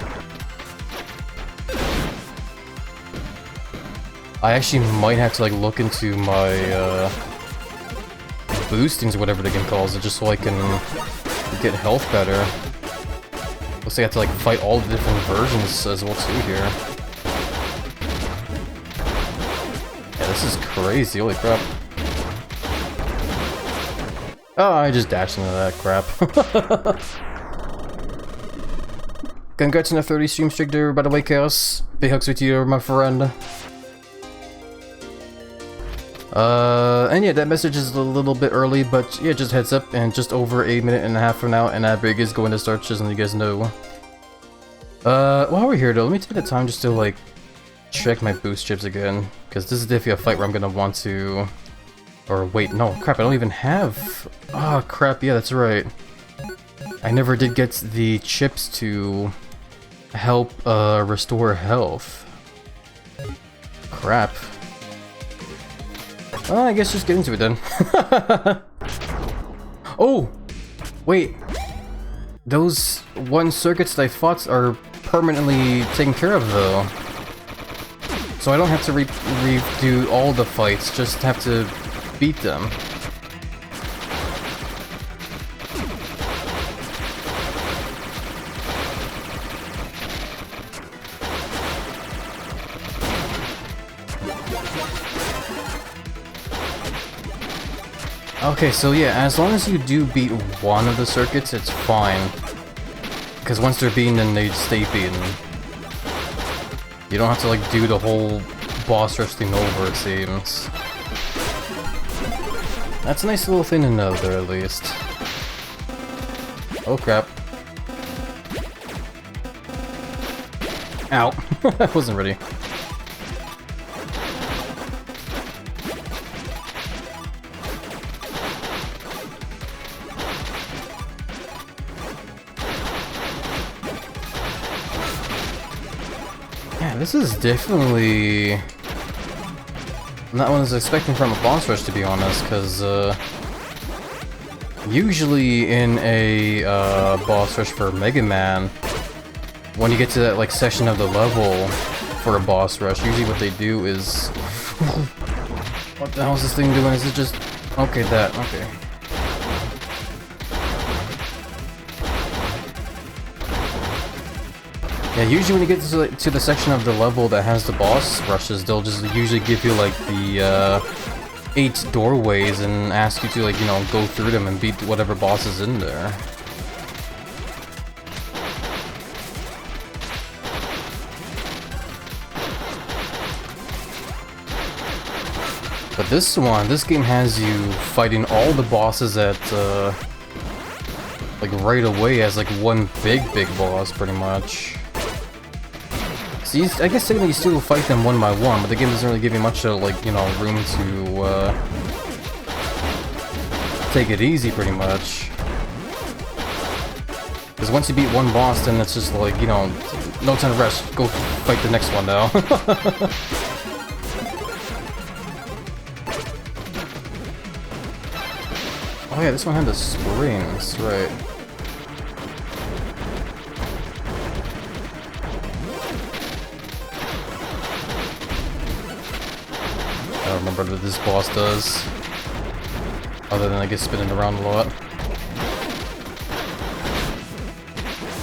S1: I actually might have to like look into my boostings or whatever the game calls it, just so I can get health better. Looks like I have to like fight all the different versions as well too here. Yeah, this is crazy, holy crap. Oh, I just dashed into that crap. Congrats on the 30 stream streak there, by the way, Chaos. Big hugs with you, my friend. And yeah, that message is a little bit early, but yeah, just heads up, and just over a minute and a half from now, and that brig is going to start, just so you guys know. While we're here though, let me take the time just to like, check my boost chips again, because this is definitely a fight where I'm gonna want to... Or wait, no, crap, I don't even have... Ah, oh, crap, yeah, that's right. I never did get the chips to help restore health. Crap. Well, I guess just get into it then. Oh! Wait. Those one circuits that I fought are permanently taken care of though. So I don't have to redo all the fights, just have to beat them. Okay, so yeah, as long as you do beat one of the circuits, it's fine. Because once they're beaten, then they stay beaten. You don't have to, like, do the whole boss rush thing over, it seems. That's a nice little thing to know there, at least. Oh crap. Ow. I wasn't ready. Yeah, this is definitely not what I was expecting from a boss rush, to be honest, because usually in a boss rush for Mega Man, when you get to that like section of the level for a boss rush, usually what they do is... What the hell is this thing doing? Is it just... Okay, that, okay. Yeah, usually when you get to the section of the level that has the boss rushes, they'll just usually give you like the 8 doorways and ask you to, like, you know, go through them and beat whatever boss is in there. But this game has you fighting all the bosses at, like, right away as, like, one big boss, pretty much. So I guess technically you still fight them one by one, but the game doesn't really give you much, like, you know, room to, take it easy, pretty much. Because once you beat one boss, then it's just like, you know, no time to rest, go fight the next one now. Oh yeah, this one had the springs, right. I don't remember what this boss does, other than I get spinning around a lot.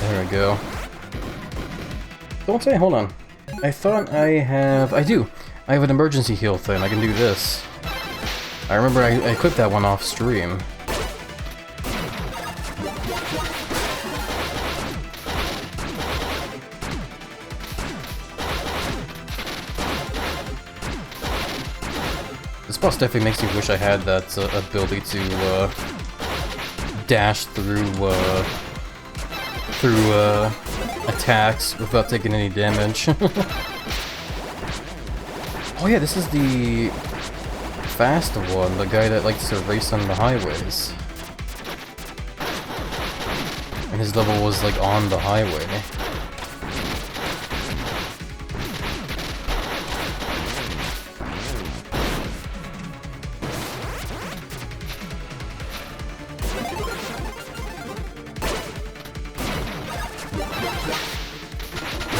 S1: There we go. Don't say, hold on. I thought I have... I do! I have an emergency heal thing, I can do this. I remember I clipped that one off stream. This boss definitely makes me wish I had that ability to dash through attacks without taking any damage. Oh yeah, this is the fast one, the guy that likes to race on the highways. And his level was like on the highway.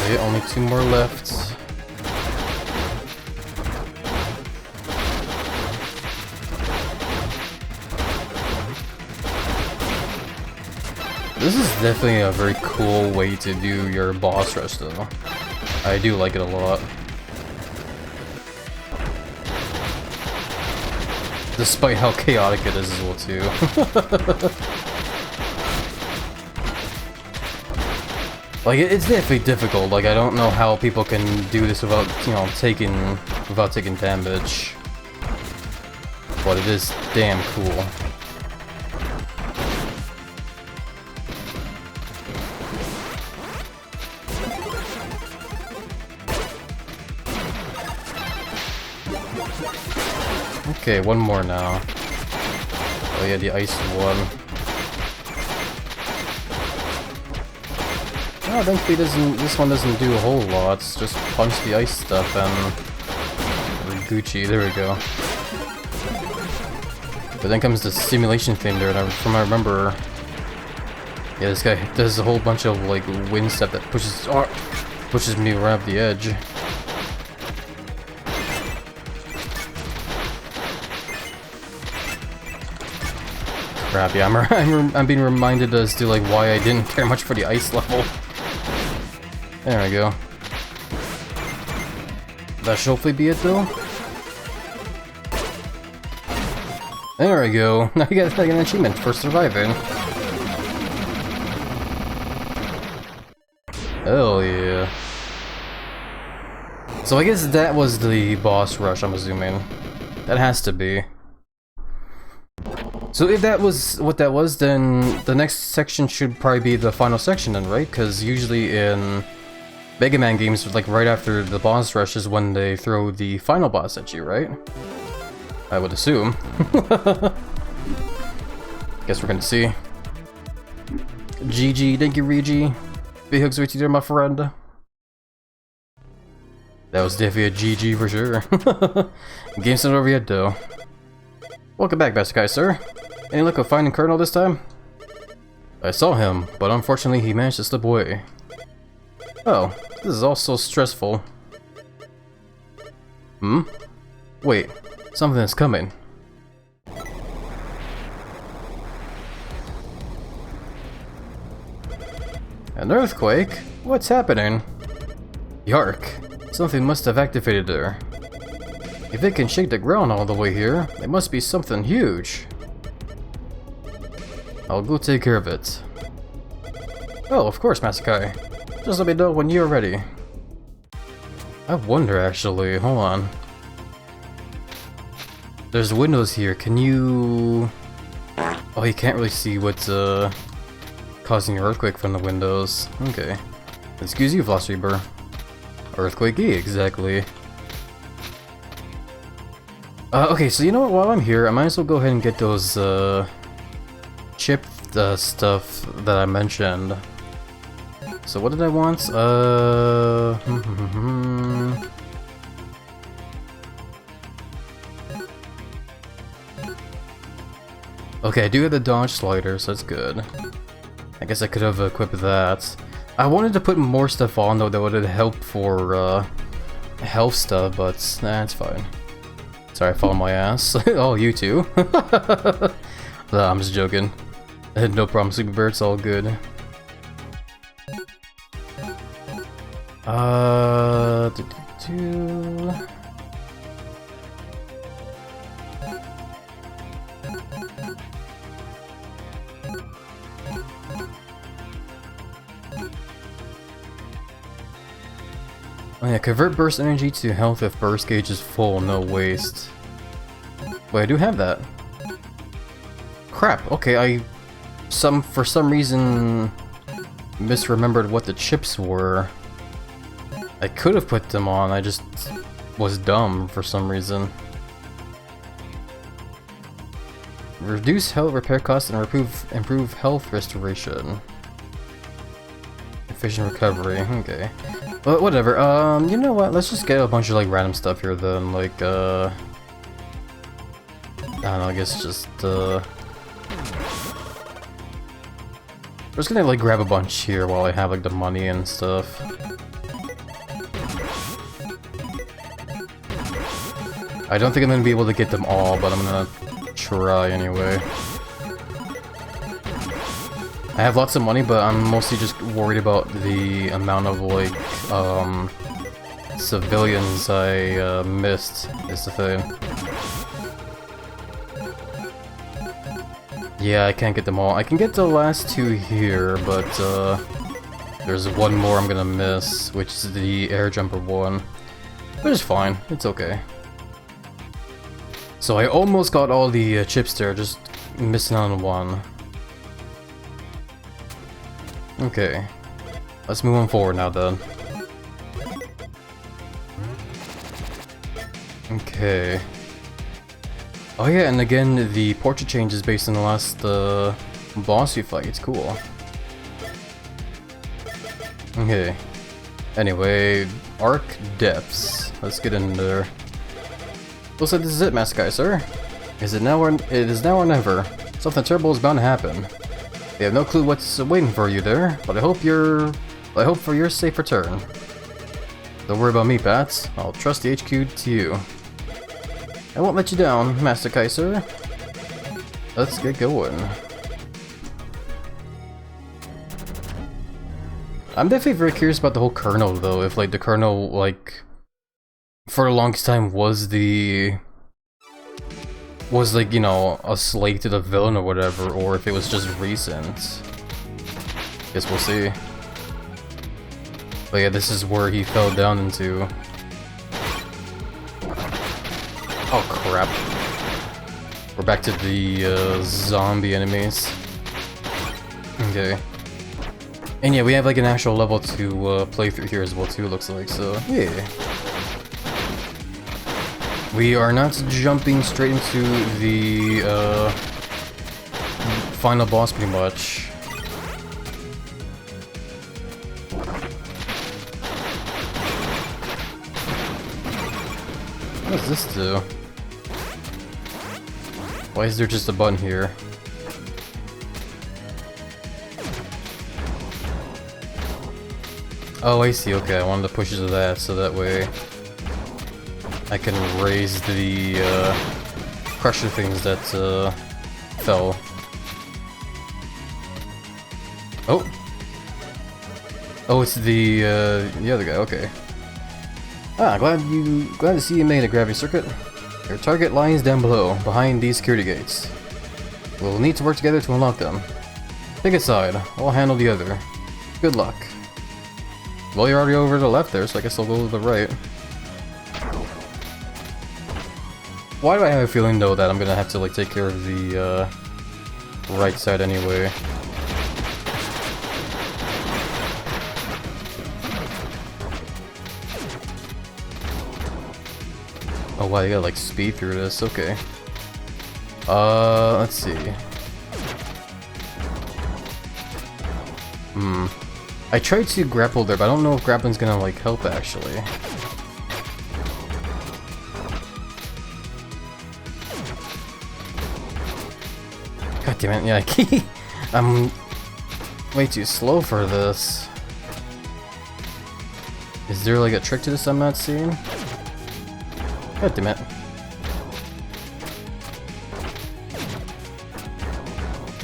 S1: Okay, only 2 more left. This is definitely a very cool way to do your boss rush, though. I do like it a lot. Despite how chaotic it is as well, too. Like, it's definitely difficult. Like, I don't know how people can do this without, you know, taking damage. But it is damn cool. Okay, one more now. Oh yeah, the ice one. Oh, thankfully this one doesn't do a whole lot. It's just punch the ice stuff and we're Gucci. There we go. But then comes the simulation thing there, and from what I remember, yeah, this guy does a whole bunch of like wind stuff that pushes me right off the edge. Crap, yeah, I'm being reminded as to like why I didn't care much for the ice level. There we go. That should hopefully be it though. There we go. Now you guys get an achievement for surviving. Hell yeah. So I guess that was the boss rush, I'm assuming. That has to be. So if that was what that was, then the next section should probably be the final section then, right? Because usually in Mega Man games, like right after the boss rush is when they throw the final boss at you, right? I would assume. Guess we're gonna see. GG, thank you, Regi. Big hugs with you there, my friend. That was definitely a GG for sure. Game's not over yet, though. Welcome back, best guy, sir. Any luck of finding Colonel this time? I saw him, but unfortunately he managed to slip away. Oh, this is all so stressful. Hmm? Wait, something is coming. An earthquake? What's happening? Yark. Something must have activated there. If it can shake the ground all the way here, it must be something huge. I'll go take care of it. Oh, of course, Masakai. Just let me know when you're ready. I wonder, actually. Hold on. There's windows here. Can you... Oh, you can't really see what's causing an earthquake from the windows. Okay. Excuse you, Velociraptor. Earthquake E, exactly. Okay, so you know what, while I'm here, I might as well go ahead and get those, chip stuff that I mentioned. So what did I want? Okay, I do have the dodge slider, so that's good. I guess I could have equipped that. I wanted to put more stuff on though that would have helped for health stuff, but nah, it's fine. Sorry, I fall on my ass. Oh, you too. Nah, I'm just joking. No problem, Sleepy Bird, it's all good. Oh yeah, convert burst energy to health if burst gauge is full, no waste. Wait, I do have that. Crap, okay, for some reason misremembered what the chips were. I could have put them on, I just was dumb for some reason. Reduce health repair costs and improve health restoration. Efficient recovery, okay. But whatever, you know what, let's just get a bunch of like random stuff here then, like I don't know, I guess just we're just gonna like grab a bunch here while I have like the money and stuff. I don't think I'm gonna be able to get them all, but I'm gonna try anyway. I have lots of money, but I'm mostly just worried about the amount of, like, civilians I missed, is the thing. Yeah, I can't get them all. I can get the last two here, but, there's one more I'm gonna miss, which is the air jumper one. But it's fine, it's okay. So I almost got all the chips there, just missing on one. Okay, let's move on forward now then. Okay. Oh yeah, and again, the portrait change is based on the last boss you fight. It's cool. Okay. Anyway, Arc Depths. Let's get in there. Looks like this is it, Masakai, sir. It is now or never. Something terrible is bound to happen. They have no clue what's waiting for you there, but I hope for your safe return. Don't worry about me, Bats. I'll trust the HQ to you. I won't let you down, Master Kaiser. Let's get going. I'm definitely very curious about the whole Colonel, though. If like the Colonel, like, for the longest time was the was like, you know, a slave to the villain or whatever, or if it was just recent. Guess we'll see. But yeah, this is where he fell down into. Oh crap. We're back to the zombie enemies. Okay. And yeah, we have like an actual level to play through here as well too, looks like, so yeah. We are not jumping straight into the final boss pretty much. What does this do? Why is there just a button here? Oh, I see, okay, I wanted to push it to that, so that way I can raise the pressure things that fell. Oh! Oh, it's the other guy, okay. Ah, glad to see you made a gravity circuit. Your target lies down below, behind these security gates. We'll need to work together to unlock them. Pick a side, I'll handle the other. Good luck. Well, you're already over to the left there, so I guess I'll go to the right. Why do I have a feeling though that I'm gonna have to like take care of the right side anyway? Oh wow, you gotta like speed through this, okay. Let's see. I tried to grapple there, but I don't know if grappling's gonna like help actually. God damn it, yeah, I'm way too slow for this. Is there like a trick to this I'm not seeing? God damn it.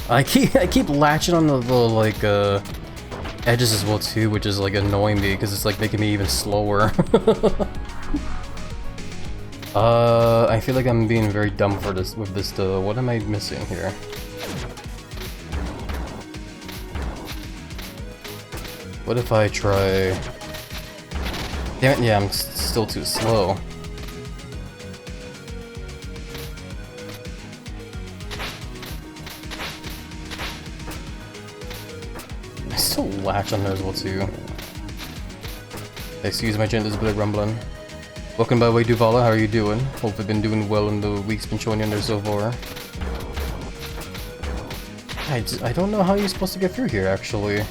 S1: I keep latching on the like edges as well too, which is like annoying me because it's like making me even slower. I feel like I'm being very dumb for this with this though. What am I missing here? What if I try? Damn it, yeah, I'm still too slow. I still latch on there as well too. Excuse my gentle bit of rumbling. Welcome by the way, Duvala, how are you doing? Hope you've been doing well in the weeks been showing you under so far. I don't know how you're supposed to get through here actually.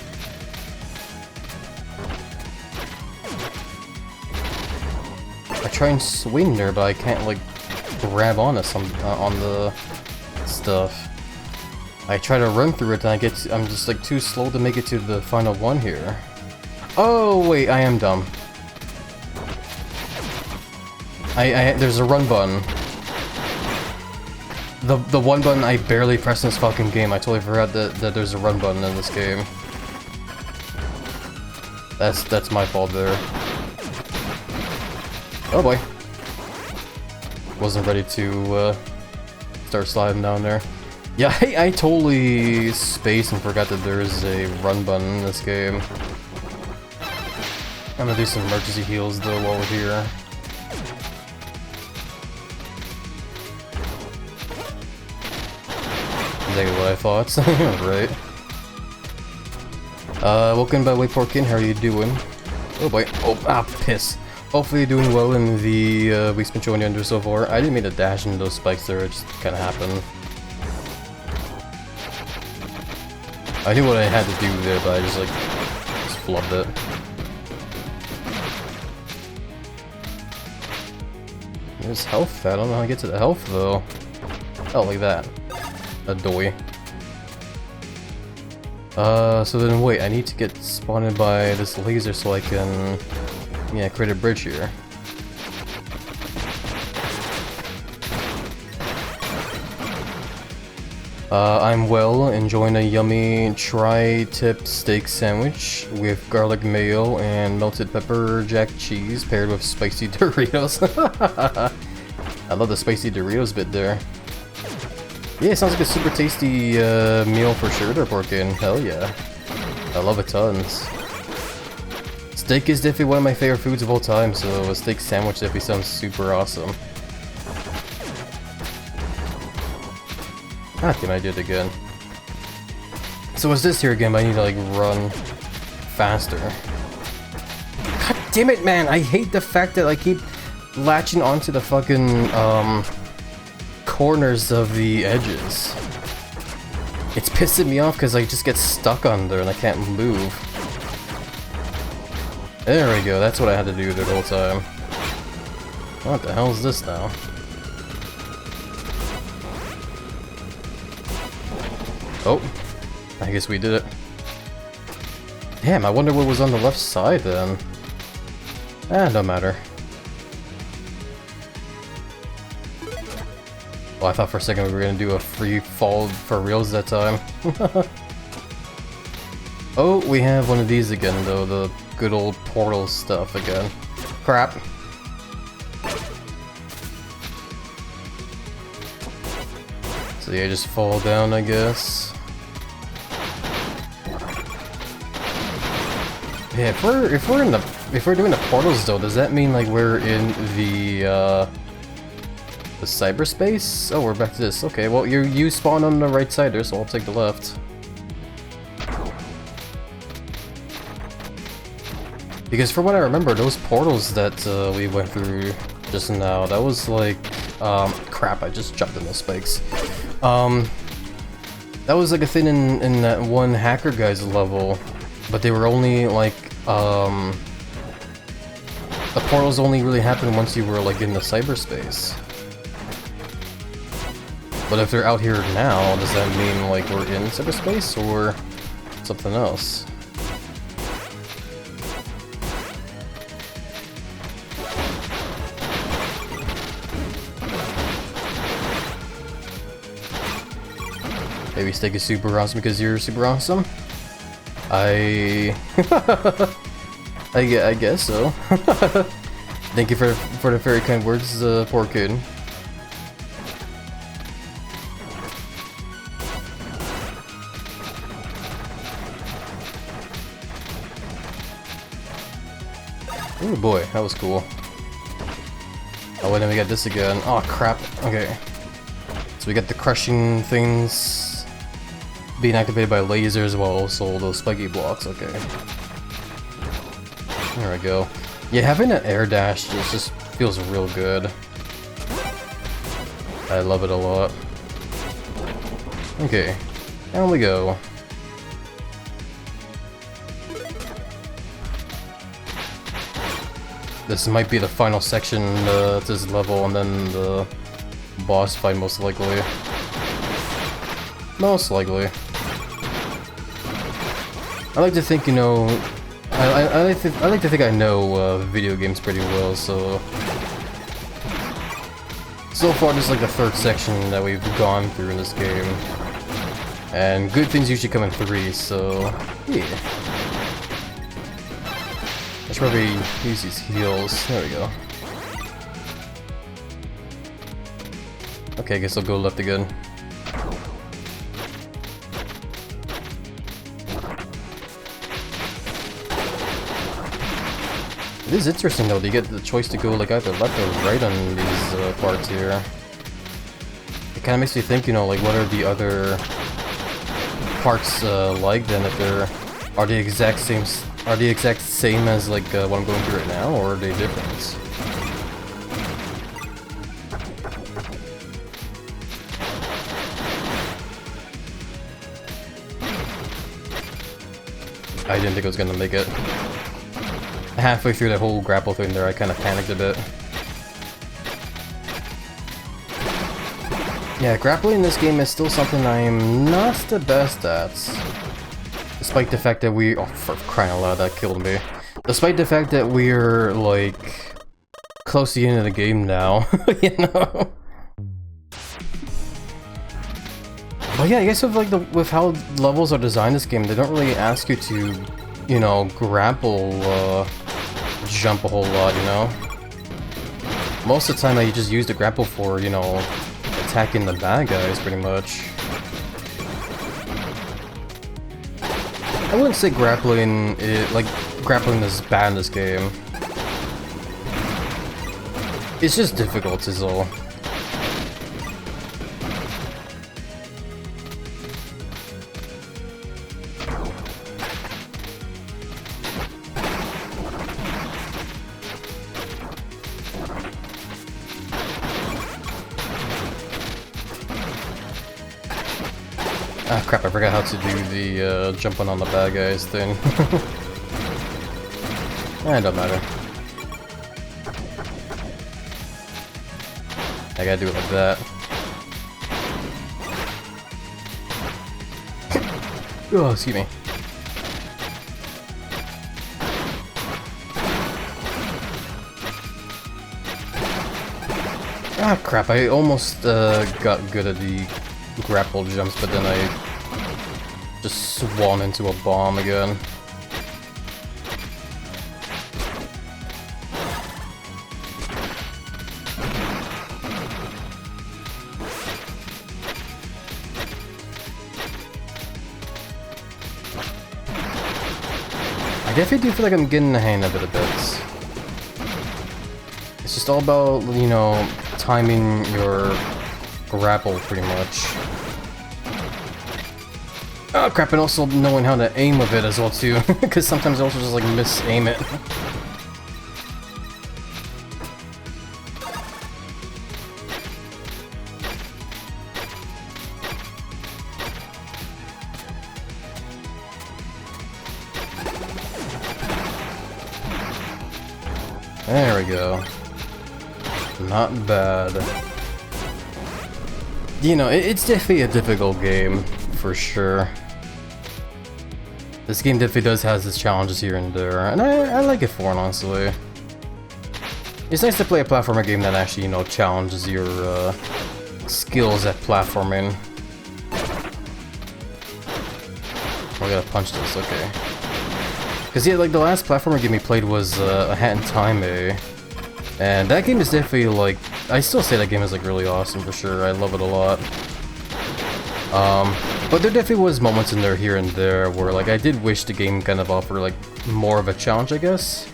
S1: I try and swing there, but I can't like grab onto some on the stuff. I try to run through it, and I'm just like too slow to make it to the final one here. Oh wait, I am dumb. There's a run button. The one button I barely press in this fucking game. I totally forgot that there's a run button in this game. That's my fault there. Oh boy. Wasn't ready to start sliding down there. Yeah, I totally spaced and forgot that there is a run button in this game. I'm gonna do some emergency heals though while we're here. Exactly what I thought. Right. Welcome by Wayporkin, how are you doing? Oh boy. Oh, piss. Hopefully you're doing well in the week's been showing you under so far. I didn't mean to dash into those spikes there, it just kinda happened. I knew what I had to do there, but I just flubbed it. There's health. I don't know how to get to the health though. Oh, like that. A doy. So then wait, I need to get spawned by this laser so I can, yeah, create a bridge here. I'm well, enjoying a yummy tri-tip steak sandwich with garlic mayo and melted pepper jack cheese paired with spicy Doritos. I love the spicy Doritos bit there. Yeah, it sounds like a super tasty meal for sure there, Porkin. Hell yeah. I love it tons. Steak is definitely one of my favorite foods of all time, so a steak sandwich definitely sounds super awesome. Ah, damn, I did it again. So what's this here again, but I need to like run faster. God damn it, man! I hate the fact that I keep latching onto the fucking, corners of the edges. It's pissing me off because I just get stuck on there and I can't move. There we go, that's what I had to do the whole time. What the hell is this now? Oh, I guess we did it. Damn, I wonder what was on the left side then. Ah, no matter. Oh, I thought for a second we were gonna do a free fall for reals that time. Oh, we have one of these again though, the good old portal stuff again. Crap. So yeah, just fall down, I guess. Yeah, if we're doing the portals though, does that mean like we're in the cyberspace? Oh, we're back to this. Okay, well you spawn on the right side there, so I'll take the left. Because from what I remember, those portals that we went through just now, that was like, crap, I just jumped in those spikes. That was like a thing in that one hacker guy's level, but they were only like, the portals only really happened once you were like in the cyberspace. But if they're out here now, does that mean like we're in cyberspace or something else? Maybe Steak is super awesome because you're super awesome? I guess so. Thank you for the very kind words, poor kid. Oh boy, that was cool. Oh, and then we got this again. Oh crap. Okay. So we got the crushing things being activated by lasers while also those spiky blocks. Okay. There we go. Yeah, having an air dash just feels real good. I love it a lot. Okay. Down we go. This might be the final section to this level, and then the boss fight most likely. Most likely. I like to think, you know, I like to think I know video games pretty well, so far this is like the third section that we've gone through in this game. And good things usually come in 3, so yeah. I should probably use these heals. There we go. Okay, I guess I'll go left again. It is interesting though, you get the choice to go like either left or right on these parts here. It kind of makes you think, you know, like what are the other parts like then, if they're are the exact same as like what I'm going through right now, or are they different? I didn't think I was gonna make it. Halfway through the whole grapple thing there, I kind of panicked a bit. Yeah, grappling in this game is still something I am not the best at. Despite the fact that we... oh, for crying out loud, that killed me. Despite the fact that we're, like, close to the end of the game now, you know? But yeah, I guess with how levels are designed in this game, they don't really ask you to, you know, grapple, jump a whole lot, you know? Most of the time I just use the grapple for, you know, attacking the bad guys, pretty much. I wouldn't say grappling is bad in this game. It's just difficult is all. Ah crap, I forgot how to do the jumping on the bad guys thing. It don't matter. I gotta do it like that. Oh, excuse me. Ah crap, I almost got good at the grapple jumps, but then I just swan into a bomb again. I definitely do feel like I'm getting the hang of it a bit. It's just all about, you know, timing your grapple pretty much. Oh crap, and also knowing how to aim with it as well too, because sometimes I also just like miss-aim it. There we go. Not bad. You know, it's definitely a difficult game, for sure. This game definitely does have its challenges here and there, and I like it for it, honestly. It's nice to play a platformer game that actually, you know, challenges your skills at platforming. Oh, I gotta punch this, okay. Because yeah, like the last platformer game we played was A Hat in Time, and that game is definitely like, I still say that game is like really awesome for sure. I love it a lot. But there definitely was moments in there here and there where like I did wish the game kind of offered like more of a challenge, I guess.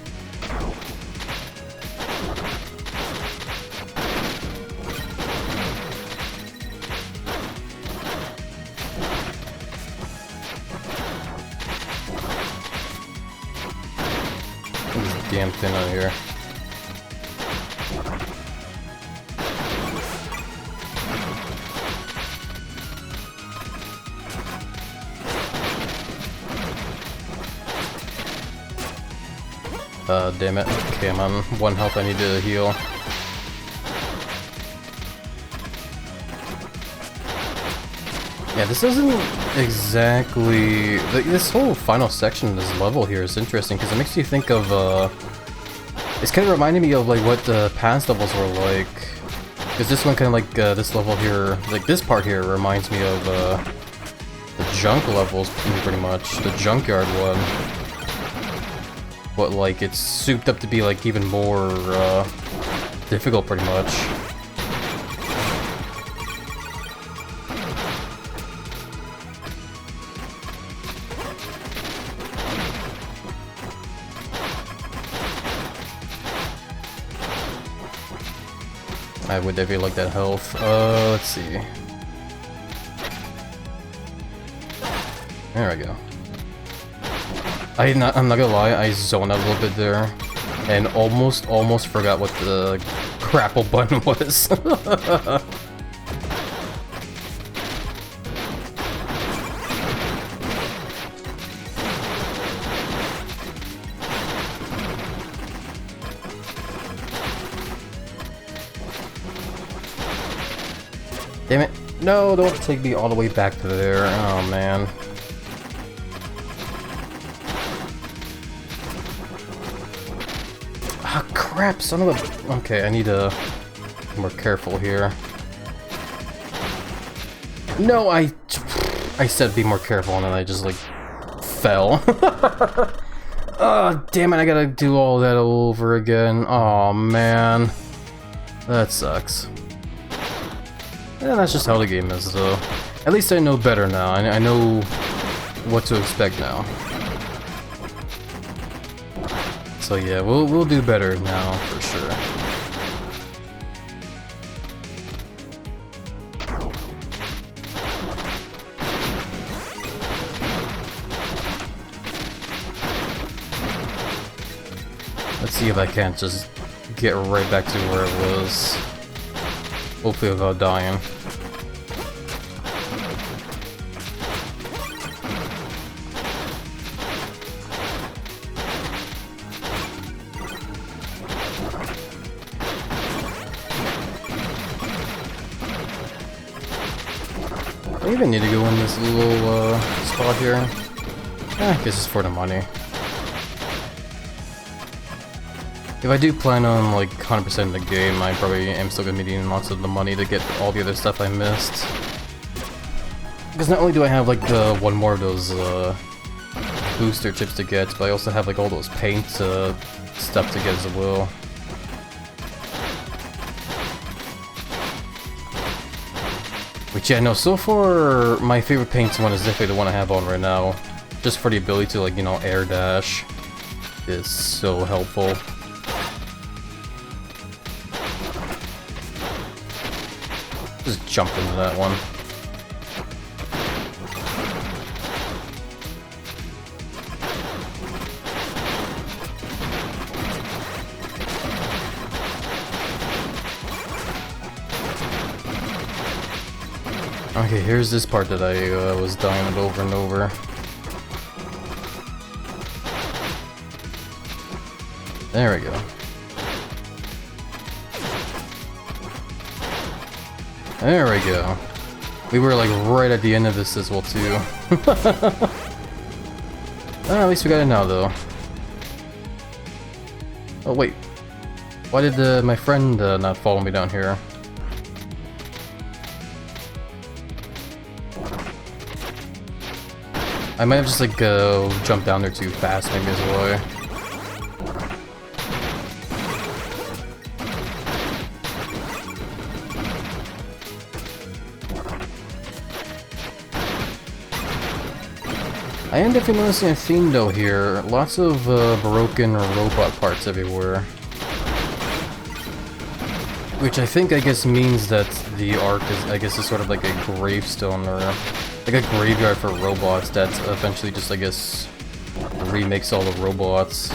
S1: This damn thing out here. Damn it. Okay, I'm on 1 health, I need to heal. Yeah, this isn't exactly... this whole final section of this level here is interesting, because it makes you think of, it's kind of reminding me of, like, what the past levels were like. Because this one kind of like, this level here, like, this part here reminds me of, the junk levels, pretty much. The junkyard one. But like it's souped up to be like even more difficult pretty much. I would definitely like that health. Let's see. There we go. I'm not gonna lie, I zoned out a little bit there, and almost forgot what the grapple button was. Damn it. No, don't take me all the way back to there. Oh man. Ah, crap, son of a... Okay, I need to be more careful here. No, I said be more careful and then I just, like, fell. Oh, damn it, I gotta do all that over again. Oh man. That sucks. Yeah, that's just how the game is, though. At least I know better now. I know what to expect now. So yeah, we'll do better now for sure. Let's see if I can't just get right back to where it was. Hopefully without dying. I even need to go in this little spot here. I guess it's for the money. If I do plan on like 100% the game, I probably am still gonna be needing lots of the money to get all the other stuff I missed. Because not only do I have like the one more of those booster chips to get, but I also have like all those paint stuff to get as well. Which yeah, no, so far my favorite paint one is definitely the one I have on right now. Just for the ability to like, you know, air dash is so helpful. Just jumped into that one. Okay, here's this part that I was dying over and over. There we go. There we go. We were like right at the end of this as well too. At least we got it now though. Oh wait. Why did my friend not follow me down here? I might have just like jumped down there too fast, maybe as well. I am definitely noticing a theme though here. Lots of broken robot parts everywhere. Which I think, I guess, means that the Ark is, I guess, is sort of like a gravestone or like a graveyard for robots that eventually just, I guess, remakes all the robots.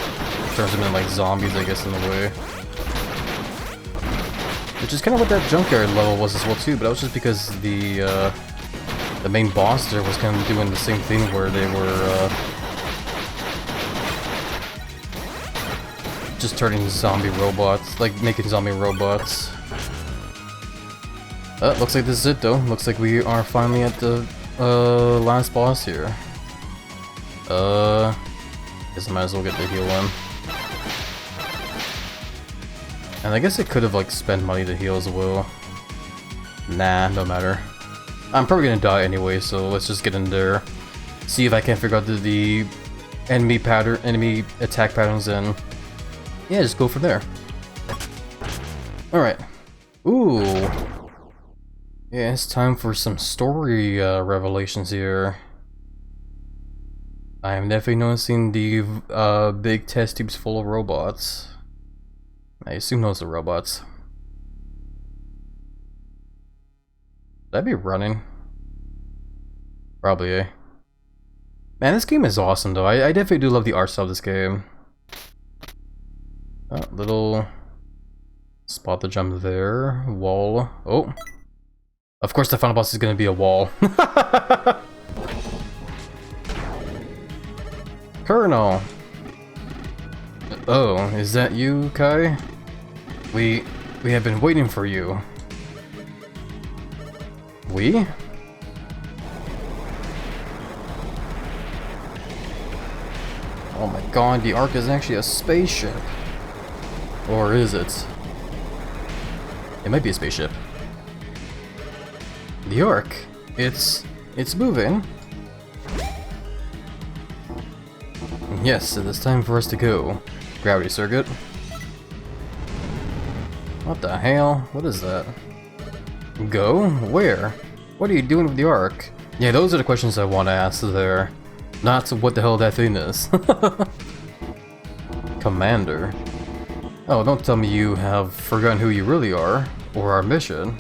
S1: Turns them into like zombies, I guess, in a way. Which is kind of what that junkyard level was as well too, but that was just because the main boss there was kind of doing the same thing where they were just turning zombie robots, like making zombie robots. Looks like this is it though. Looks like we are finally at the last boss here. Guess I might as well get the heal in. And I guess I could have like spent money to heal as well. Nah, no matter. I'm probably gonna die anyway, so let's just get in there. See if I can figure out the enemy attack patterns, and yeah, just go from there. Alright. Ooh. Yeah, it's time for some story revelations here. I am definitely noticing the big test tubes full of robots. I assume those are robots. That'd be running. Probably, eh? Man, this game is awesome though. I definitely do love the art style of this game. Little spot to jump there. Wall. Oh. Of course the final boss is gonna be a wall. Colonel! Oh, is that you, Kai? We have been waiting for you. We? Oh my god, the Ark is actually a spaceship. Or is it? It might be a spaceship. The Ark. It's moving. Yes, it is time for us to go. Gravity circuit. What the hell? What is that? Go? Where? What are you doing with the Ark? Yeah, those are the questions I want to ask there. Not what the hell that thing is. Commander. Oh, don't tell me you have forgotten who you really are, or our mission.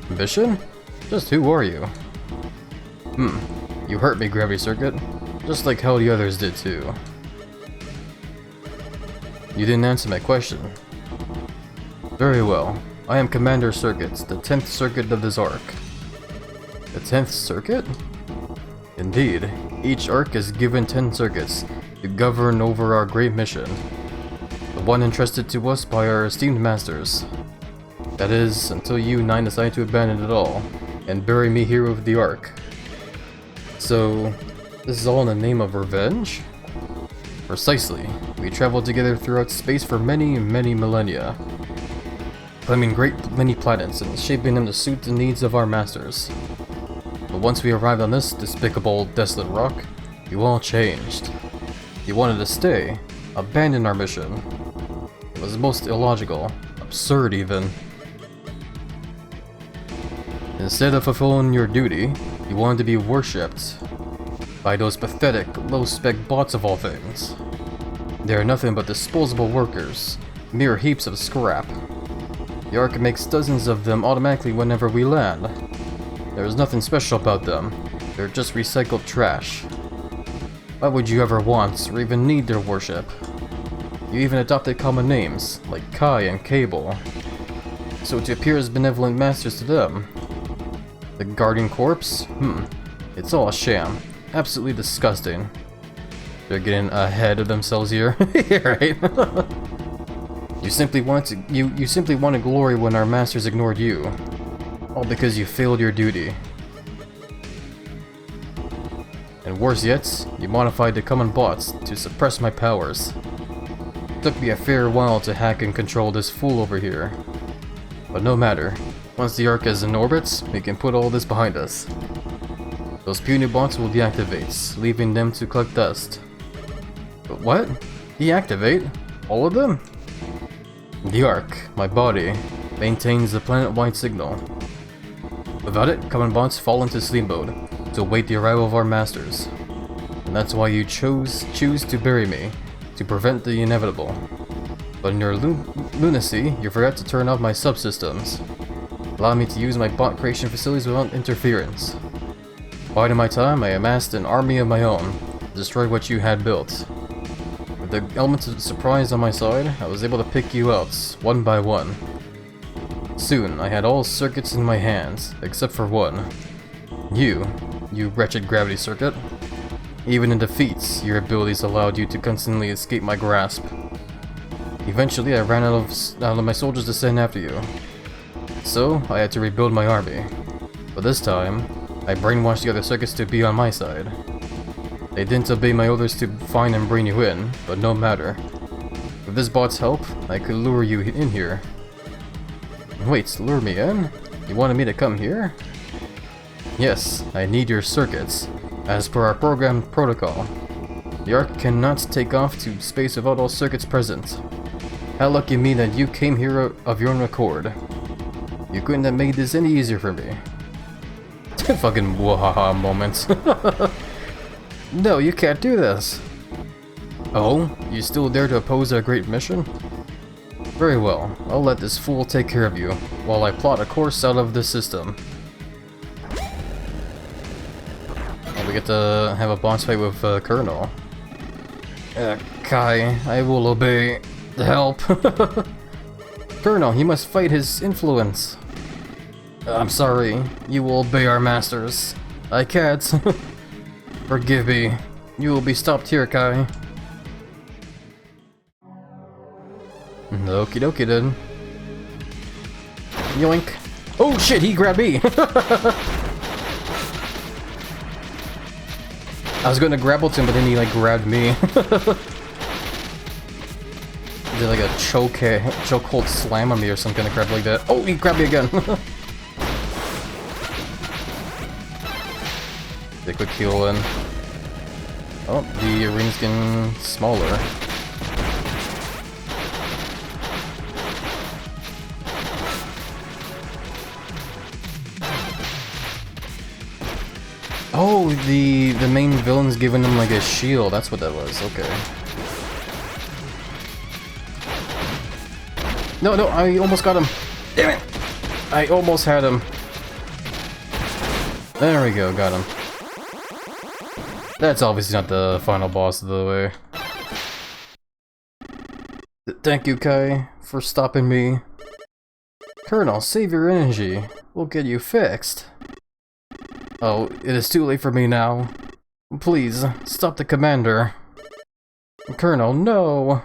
S1: Mission? Just who are you? You hurt me, Gravity Circuit. Just like how the others did too. You didn't answer my question. Very well. I am Commander Circuits, the 10th Circuit of this Ark. The 10th Circuit? Indeed. Each Ark is given 10 circuits to govern over our great mission. The one entrusted to us by our esteemed masters. That is, until you 9 decide to abandon it all, and bury me here with the Ark. So, this is all in the name of revenge? Precisely. We traveled together throughout space for many, many millennia, claiming many planets and shaping them to suit the needs of our masters. But once we arrived on this despicable, desolate rock, you all changed. You wanted to stay, abandon our mission. It was most illogical, absurd even. Instead of fulfilling your duty, you wanted to be worshipped by those pathetic, low-spec bots of all things. They are nothing but disposable workers, mere heaps of scrap. The Ark makes dozens of them automatically whenever we land. There is nothing special about them, they're just recycled trash. Why would you ever want or even need their worship? You even adopted common names, like Kai and Cable, so to appear as benevolent masters to them. The Guardian Corps? It's all a sham. Absolutely disgusting. They're getting ahead of themselves here. Right? You simply want to glory when our masters ignored you. All because you failed your duty. And worse yet, you modified the common bots to suppress my powers. It took me a fair while to hack and control this fool over here. But no matter. Once the Ark is in orbit, we can put all this behind us. Those puny bots will deactivate, leaving them to collect dust. But what? Deactivate? All of them? The Ark, my body, maintains the planet-wide signal. Without it, common bots fall into sleep mode to await the arrival of our masters. And that's why you choose to bury me, to prevent the inevitable. But in your lunacy, you forgot to turn off my subsystems. Allow me to use my bot creation facilities without interference. Biding my time, I amassed an army of my own, to destroy what you had built. With the elements of surprise on my side, I was able to pick you out, one by one. Soon, I had all circuits in my hands, except for one. You wretched gravity circuit. Even in defeats, your abilities allowed you to constantly escape my grasp. Eventually, I ran out of my soldiers to send after you. So, I had to rebuild my army. But this time, I brainwashed the other circuits to be on my side. They didn't obey my orders to find and bring you in, but no matter. With this bot's help, I could lure you in here. Wait, lure me in? You wanted me to come here? Yes, I need your circuits, as per our program protocol. The Ark cannot take off to space without all circuits present. How lucky me that you came here of your own accord. You couldn't have made this any easier for me. Fucking wahaha moments. No, you can't do this. Oh, you still dare to oppose our great mission? Very well, I'll let this fool take care of you, while I plot a course out of this system. And we get to have a boss fight with Colonel. Kai, I will obey the help. Colonel, you must fight his influence. I'm sorry, you will obey our masters. I can't. Forgive me. You will be stopped here, Kai. Okie dokie then. Yoink. Oh shit, he grabbed me! I was gonna grapple to him, but then he like grabbed me. Did like a chokehold slam on me or some kind of crap like that. Oh, he grabbed me again! Take a quick heal in. Oh, the arena's getting smaller. Oh, the main villain's giving him like a shield. That's what that was. Okay. No, no, I almost got him. Damn it! I almost had him. There we go, got him. That's obviously not the final boss of the way. Thank you, Kai, for stopping me. Colonel, save your energy. We'll get you fixed. Oh, it is too late for me now. Please, stop the commander. Colonel, no!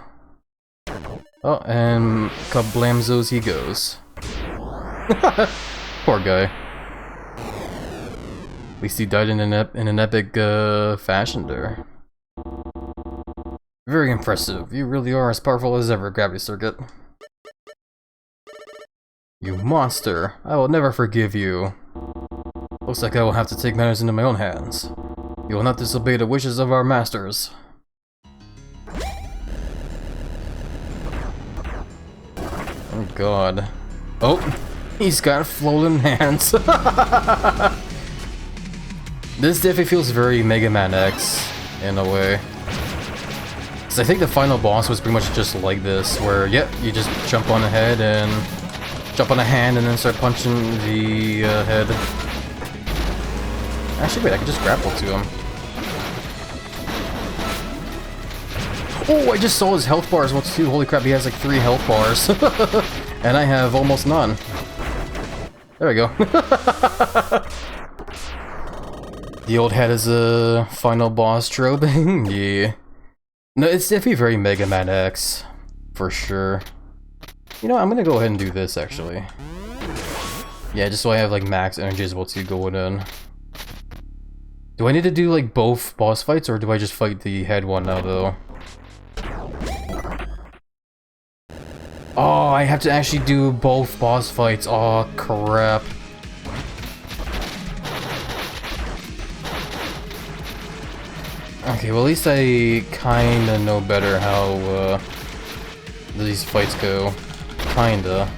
S1: Oh, and kablamzos he goes. Poor guy. At least he died in an epic fashion there. Very impressive. You really are as powerful as ever, Gravity Circuit. You monster! I will never forgive you. Looks like I will have to take matters into my own hands. You will not disobey the wishes of our masters. Oh god. Oh! He's got flowing hands. This definitely feels very Mega Man X, in a way. Because I think the final boss was pretty much just like this, where, yep, you just jump on the head and jump on a hand and then start punching the head. Actually, wait, I can just grapple to him. Oh, I just saw his health bars once too. Holy crap, he has like 3 health bars. And I have almost none. There we go. The old head is a final boss trope. Yeah. No, it's definitely very Mega Man X. For sure. You know, I'm gonna go ahead and do this actually. Yeah, just so I have like max energy as well too going in. Do I need to do like both boss fights or do I just fight the head one now though? Oh, I have to actually do both boss fights. Oh, crap. Okay, well at least I kinda know better how these fights go. Kinda.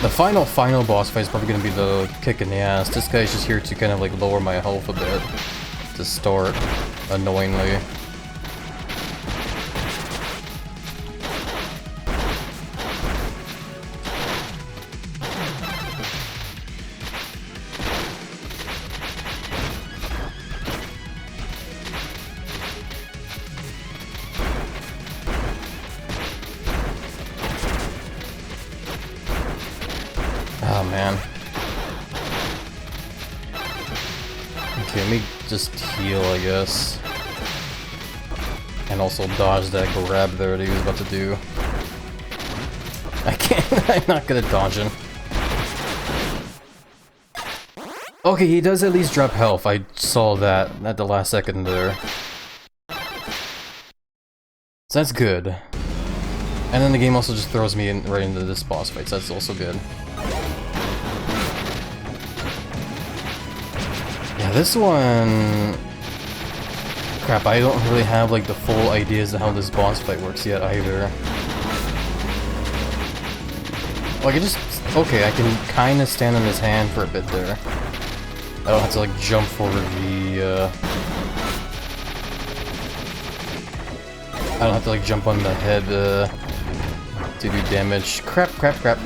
S1: The final boss fight is probably gonna be the kick in the ass. This guy's just here to kind of like lower my health a bit to start, annoyingly. Oh man. Okay, let me just heal, I guess. And also dodge that grab there that he was about to do. I can't, I'm not good at dodging. Okay, he does at least drop health. I saw that at the last second there. So that's good. And then the game also just throws me in, right into this boss fight, so that's also good. Yeah, this one... Crap, I don't really have like the full ideas of how this boss fight works yet either. Like, I just... Okay, I can kind of stand on his hand for a bit there. I don't have to like jump for the... I don't have to like jump on the head to do damage. Crap, crap, crap.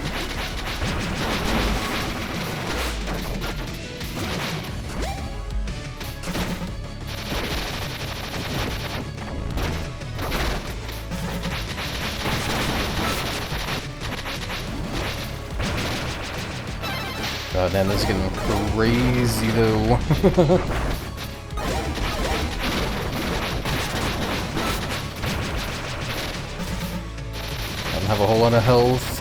S1: God damn, this is getting crazy though. I don't have a whole lot of health.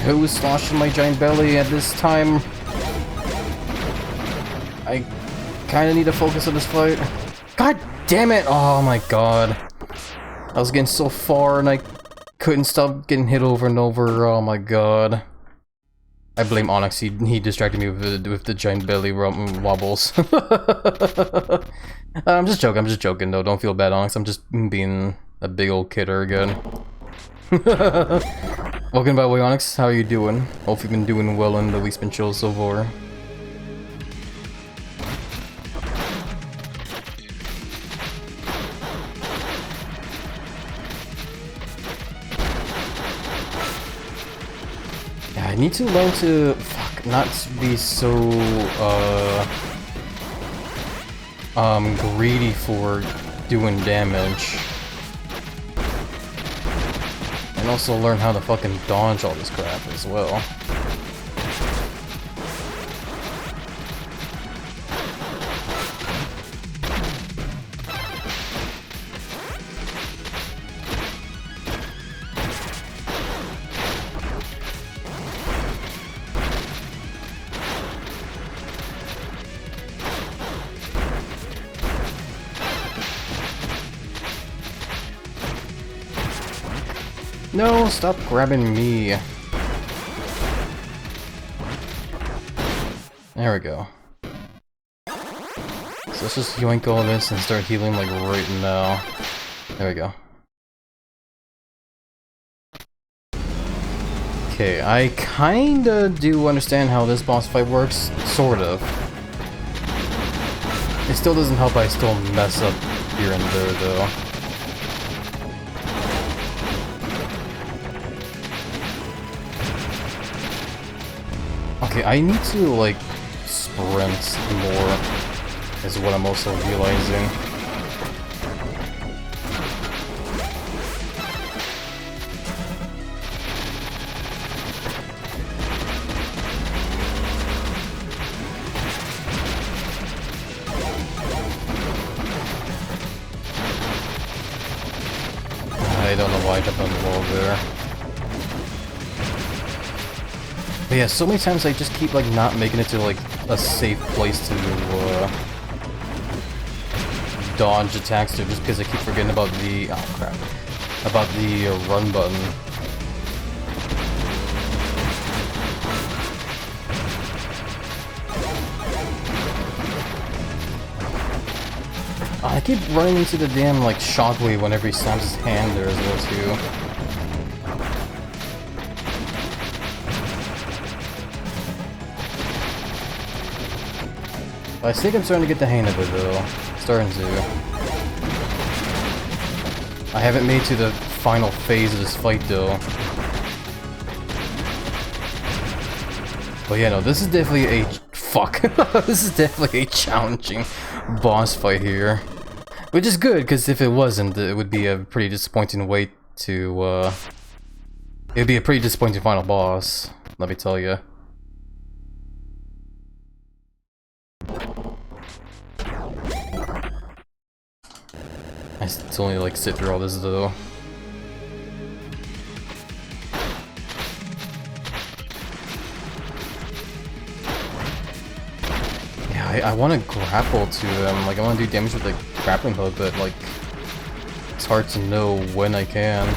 S1: Who's sloshing my giant belly at this time? I kinda need to focus on this fight. God damn it! Oh my god. I was getting so far and I couldn't stop getting hit over and over. Oh my god. I blame Onyx, he distracted me with the giant belly wobbles. I'm just joking though, don't feel bad, Onyx, I'm just being a big old kidder again. Welcome back, Wyonix. How are you doing? Hope you've been doing well and the week's been chill so far. Yeah, I need to learn to not be so greedy for doing damage. And also learn how to fucking dodge all this crap as well. No, stop grabbing me. There we go. So let's just yoink all this and start healing like right now. There we go. Okay, I kinda do understand how this boss fight works, sort of. It still doesn't help I still mess up here and there though. Okay, I need to, like, sprint more, is what I'm also realizing. I don't know why I jumped on the wall there. But yeah, so many times I just keep like not making it to like a safe place to dodge attacks to, just because I keep forgetting about the about the run button. I keep running into the damn like shockwave whenever he snaps his hand there as well too. I think I'm starting to get the hang of it though. Starting to. I haven't made to the final phase of this fight though. But yeah, no, this is definitely a this is definitely a challenging boss fight here. Which is good, because if it wasn't, it would be a pretty disappointing way to it'd be a pretty disappointing final boss, let me tell you. I still only like sit through all this though. Yeah, I want to grapple to him. Like I want to do damage with the grappling hook, but like it's hard to know when I can.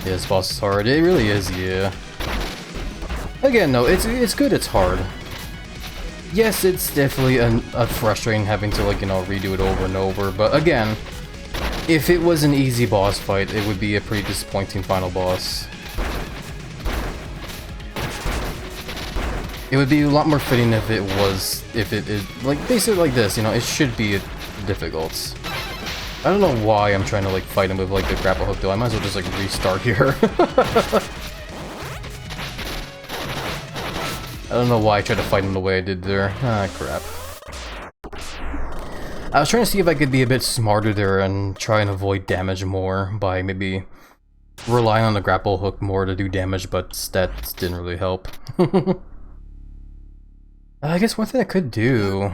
S1: Yeah, this boss is hard. It really is, yeah. Again, no, it's good. It's hard. Yes, it's definitely a frustrating having to, like, you know, redo it over and over. But again, if it was an easy boss fight, it would be a pretty disappointing final boss. It would be a lot more fitting if it was, if it is like basically like this. You know, it should be difficult. I don't know why I'm trying to like fight him with like the grapple hook though. I might as well just like restart here. I don't know why I tried to fight him the way I did there. Ah, crap. I was trying to see if I could be a bit smarter there and try and avoid damage more by maybe relying on the grapple hook more to do damage, but that didn't really help. I guess one thing I could do...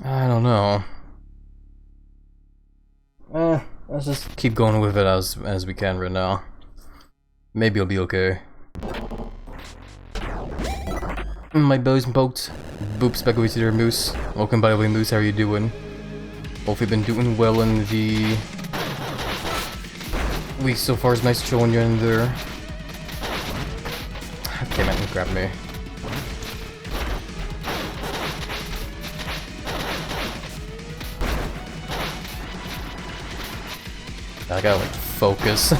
S1: I don't know. Let's just keep going with it as we can right now. Maybe it'll be okay. My bows and poked. Boops back over to there, Moose. Welcome by the way, Moose, how are you doing? Hope you've been doing well in the week so far. It's nice showing you in there. Damn it, grab me. I gotta like focus.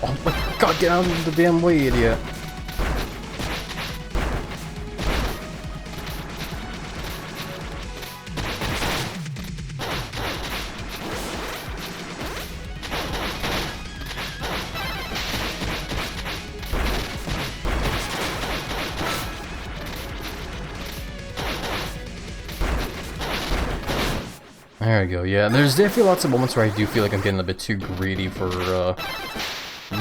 S1: Oh my god, get out of the damn way, idiot. There we go, yeah, there's definitely lots of moments where I do feel like I'm getting a bit too greedy for,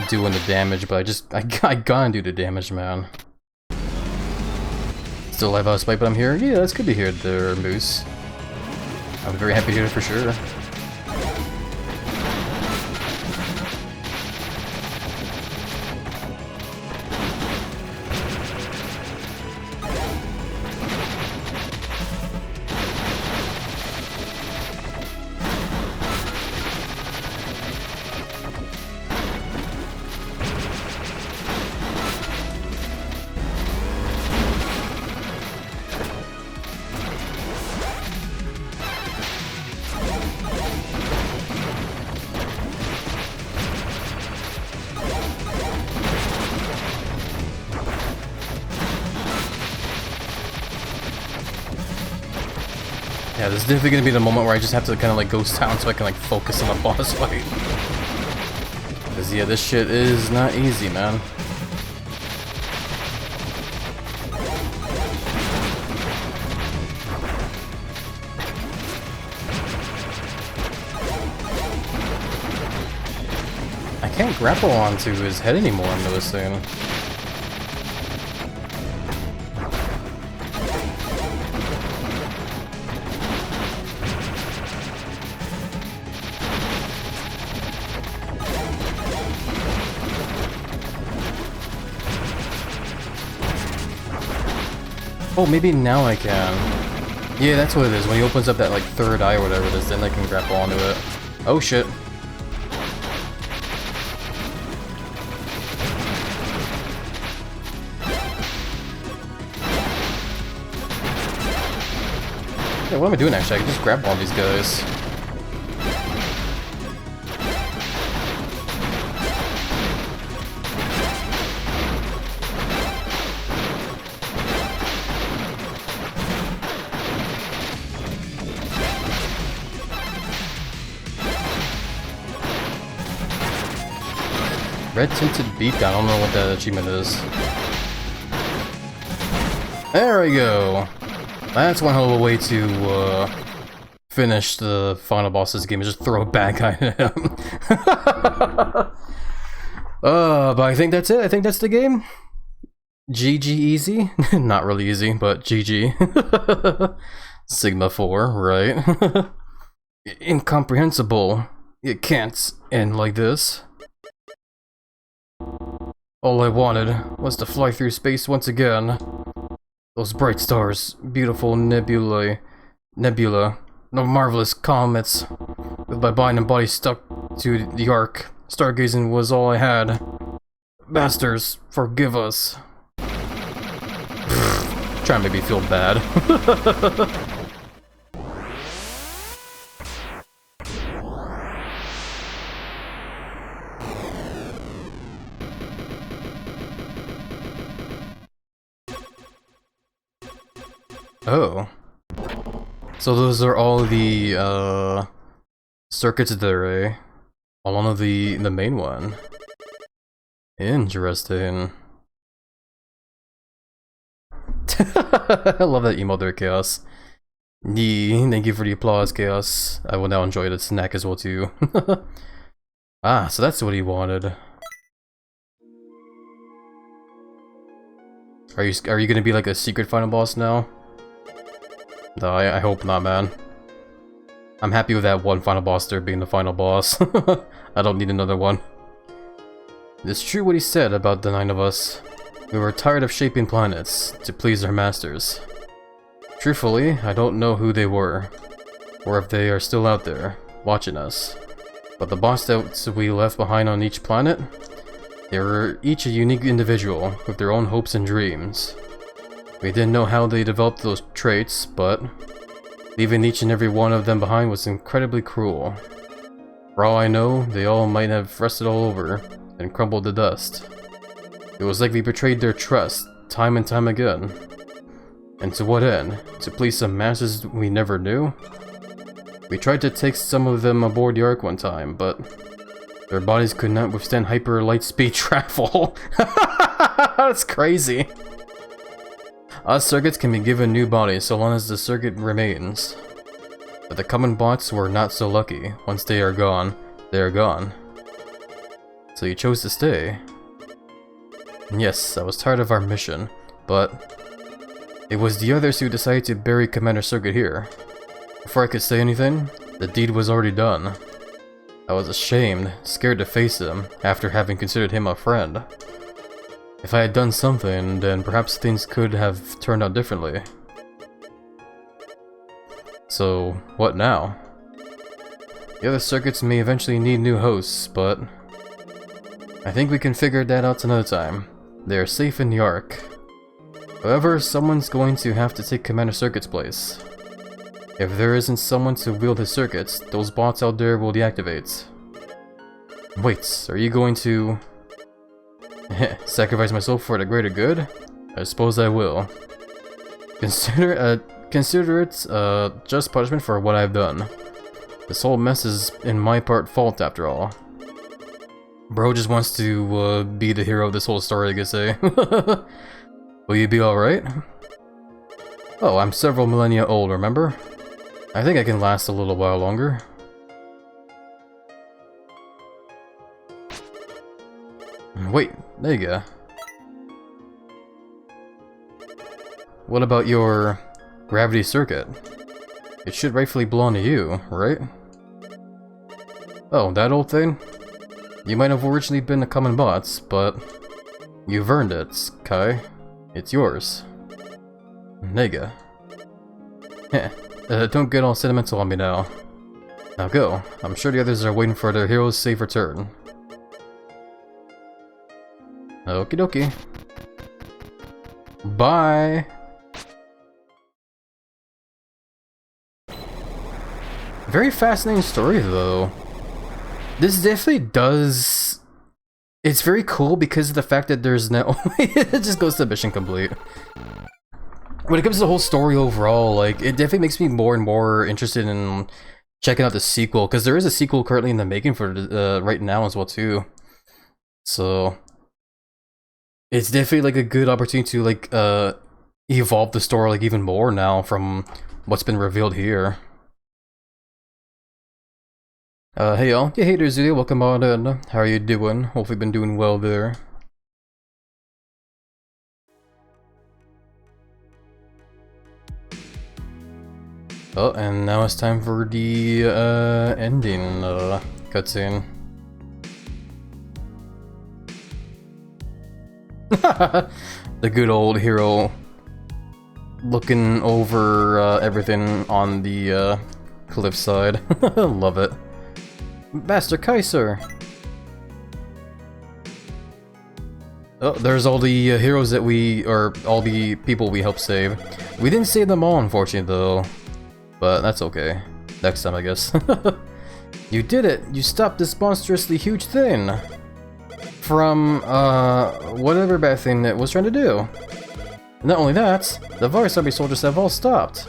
S1: doing the damage, but I gotta do the damage, man. Still alive out of spite, but I'm here? Yeah, that's good to hear there, Moose. I'm very happy to hear it for sure. Yeah, this is definitely gonna be the moment where I just have to kind of like ghost town so I can like focus on the boss fight. Cause yeah, this shit is not easy, man. I can't grapple onto his head anymore, I'm noticing. Oh, maybe now I can. Yeah, that's what it is. When he opens up that like third eye or whatever it is, then I can grapple onto it. Oh shit. Yeah, what am I doing actually? I can just grab all these guys. Red tinted beacon, I don't know what that achievement is. There we go! That's one hell of a way to finish the final boss of this game, is just throw a bad guy at him. But I think that's it, I think that's the game. GG easy? Not really easy, but GG. Sigma 4, right? Incomprehensible. It can't end like this. All I wanted was to fly through space once again. Those bright stars, beautiful nebula, no marvelous comets. With my mind and body stuck to the arc, stargazing was all I had. Masters, forgive us. Trying to make me feel bad. Oh. So those are all the, circuits there, eh? All on the main one. Interesting. I love that emote there, Chaos. Nee, thank you for the applause, Chaos. I will now enjoy the snack as well, too. Ah, so that's what he wanted. Are you gonna be like a secret final boss now? No, I hope not, man. I'm happy with that one final boss there being the final boss. I don't need another one. It's true what he said about the 9 of us. We were tired of shaping planets to please our masters. Truthfully, I don't know who they were, or if they are still out there, watching us. But the boss that we left behind on each planet, they were each a unique individual with their own hopes and dreams. We didn't know how they developed those traits, but leaving each and every one of them behind was incredibly cruel. For all I know, they all might have rusted all over and crumbled to dust. It was like we betrayed their trust, time and time again. And to what end? To please some masters we never knew? We tried to take some of them aboard the Ark one time, but their bodies could not withstand hyper light speed travel. That's crazy. Us circuits can be given new bodies so long as the circuit remains. But the common bots were not so lucky. Once they are gone, they are gone. So you chose to stay. Yes, I was tired of our mission, but it was the others who decided to bury Commander Circuit here. Before I could say anything, the deed was already done. I was ashamed, scared to face him, after having considered him a friend. If I had done something, then perhaps things could have turned out differently. So, what now? The other circuits may eventually need new hosts, but I think we can figure that out another time. They are safe in the Ark. However, someone's going to have to take Commander Circuit's place. If there isn't someone to wield his circuits, those bots out there will deactivate. Wait, are you going to sacrifice myself for the greater good? I suppose I will. Consider it just punishment for what I've done. This whole mess is in my fault after all. Bro just wants to be the hero of this whole story, I guess, eh? Will you be alright? Oh, I'm several millennia old, remember? I think I can last a little while longer. Wait, there you go. What about your gravity circuit? It should rightfully belong to you, right? Oh, that old thing? You might have originally been a common bots, but you've earned it, Kai. It's yours. Nega. Heh. Don't get all sentimental on me now. Now go. I'm sure the others are waiting for their hero's safe return. Okie dokie. Bye! Very fascinating story, though. This definitely does... It's very cool because of the fact that there's no... It just goes to mission complete. When it comes to the whole story overall, like, it definitely makes me more and more interested in checking out the sequel, because there is a sequel currently in the making for right now as well, too. So... It's definitely, like, a good opportunity to, like, evolve the story, like, even more now from what's been revealed here. Hey y'all, yeah, hey there Zulia, welcome on in. How are you doing? Hope you've been doing well there. Oh, and now it's time for the ending cutscene. The good old hero looking over everything on the cliffside. Love it. Master Kaiser! Oh, there's all the heroes that all the people we helped save. We didn't save them all, unfortunately, though. But that's okay. Next time, I guess. You did it! You stopped this monstrously huge thing! From, whatever bad thing it was trying to do. And not only that, the virus army soldiers have all stopped.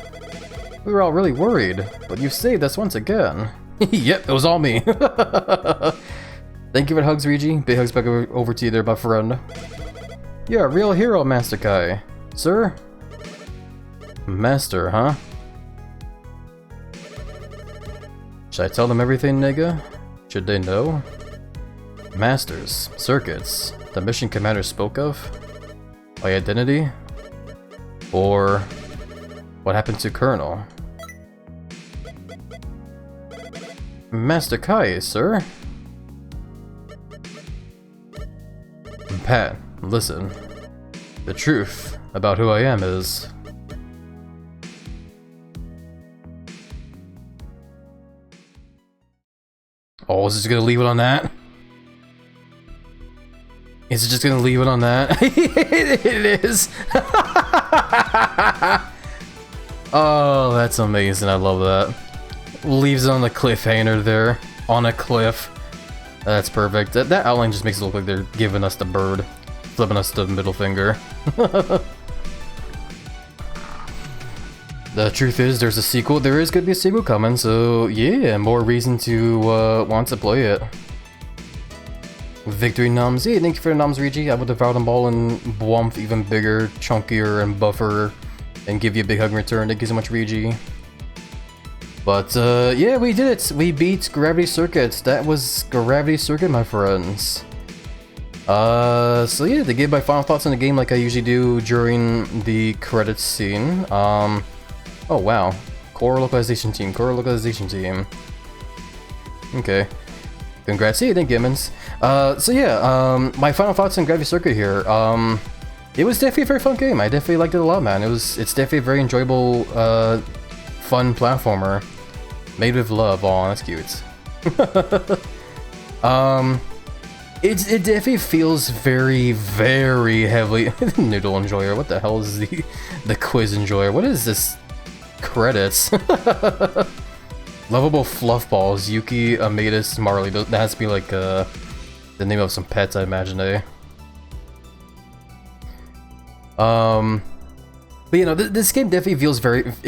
S1: We were all really worried, but you saved us once again. Yep, it was all me. Thank you for the hugs, Regi. Big hugs back over to you there, my friend. You're a real hero, Master Kai. Sir? Master, huh? Should I tell them everything, nigga? Should they know? Masters, circuits, the mission commander spoke of? My identity? Or what happened to Colonel? Master Kai, sir? Pat, listen. The truth about who I am is... Oh, is it just gonna leave it on that? Is it just gonna leave it on that? It is! Oh, that's amazing, I love that. Leaves it on the cliffhanger there. On a cliff. That's perfect. That outline just makes it look like they're giving us the bird. Flipping us the middle finger. The truth is, there's a sequel. There is gonna be a sequel coming, so yeah, more reason to want to play it. Victory Nums. Yeah, thank you for the Nums, Rigi. I would devour them all and Bwumph even bigger, chunkier, and buffer, and give you a big hug in return. Thank you so much, Rigi. But yeah, we did it. We beat Gravity Circuit. That was Gravity Circuit, my friends. So yeah, to give my final thoughts on the game like I usually do during the credits scene. Oh wow, core localization team. Okay, congrats, yeah, thank you, Emmons. So yeah, my final thoughts on Gravity Circuit here. It was definitely a very fun game. I definitely liked it a lot, man. It's definitely a very enjoyable, fun platformer, made with love. Aw, that's cute. It definitely feels very, very heavily... Noodle Enjoyer, what the hell is the Quiz Enjoyer? What is this? Credits. Lovable Fluffballs, Yuki, Ametus, Marley. That has to be like the name of some pets, I imagine, eh? But you know, this game definitely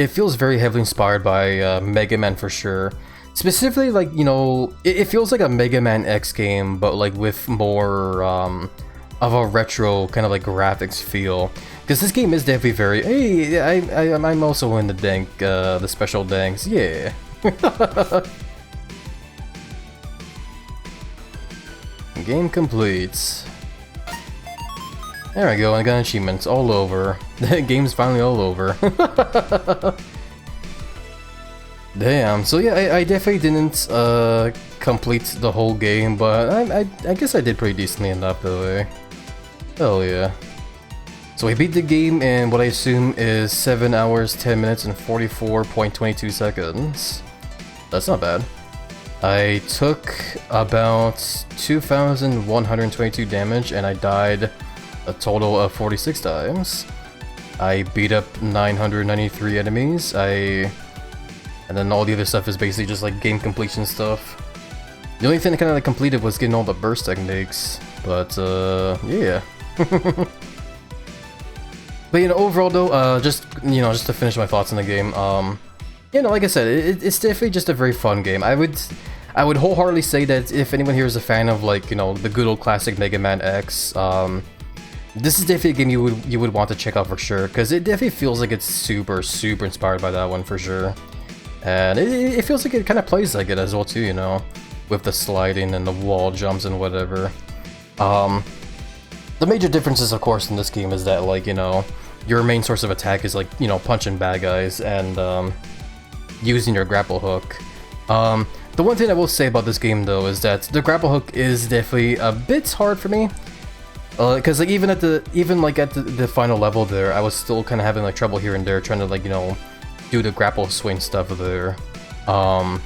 S1: feels very heavily inspired by Mega Man for sure. Specifically, like, you know, it feels like a Mega Man X game, but like with more of a retro kind of like graphics feel. Because this game is definitely very, hey, I'm also in the special danks, yeah. Game complete. There we go, I got achievements all over. The game's finally all over. Damn, so yeah, I definitely didn't complete the whole game, but I guess I did pretty decently enough though, eh? Hell yeah. So I beat the game in what I assume is 7 hours, 10 minutes, and 44.22 seconds. That's not bad. I took about 2,122 damage and I died a total of 46 times. I beat up 993 enemies. And then all the other stuff is basically just like game completion stuff. The only thing I kind of like completed was getting all the burst techniques, but yeah. But you know, overall though, just to finish my thoughts on the game, you know, like I said, it's definitely just a very fun game. I would wholeheartedly say that if anyone here is a fan of like, you know, the good old classic Mega Man X, this is definitely a game you would want to check out for sure, because it definitely feels like it's super inspired by that one for sure. And it feels like it kind of plays like it as well too, you know, with the sliding and the wall jumps and whatever. The major differences, of course, in this game is that, like, you know, your main source of attack is, like, you know, punching bad guys and using your grapple hook. The one thing I will say about this game, though, is that the grapple hook is definitely a bit hard for me. Because, like, even at the final level there, I was still kind of having, like, trouble here and there trying to, like, you know, do the grapple swing stuff there. But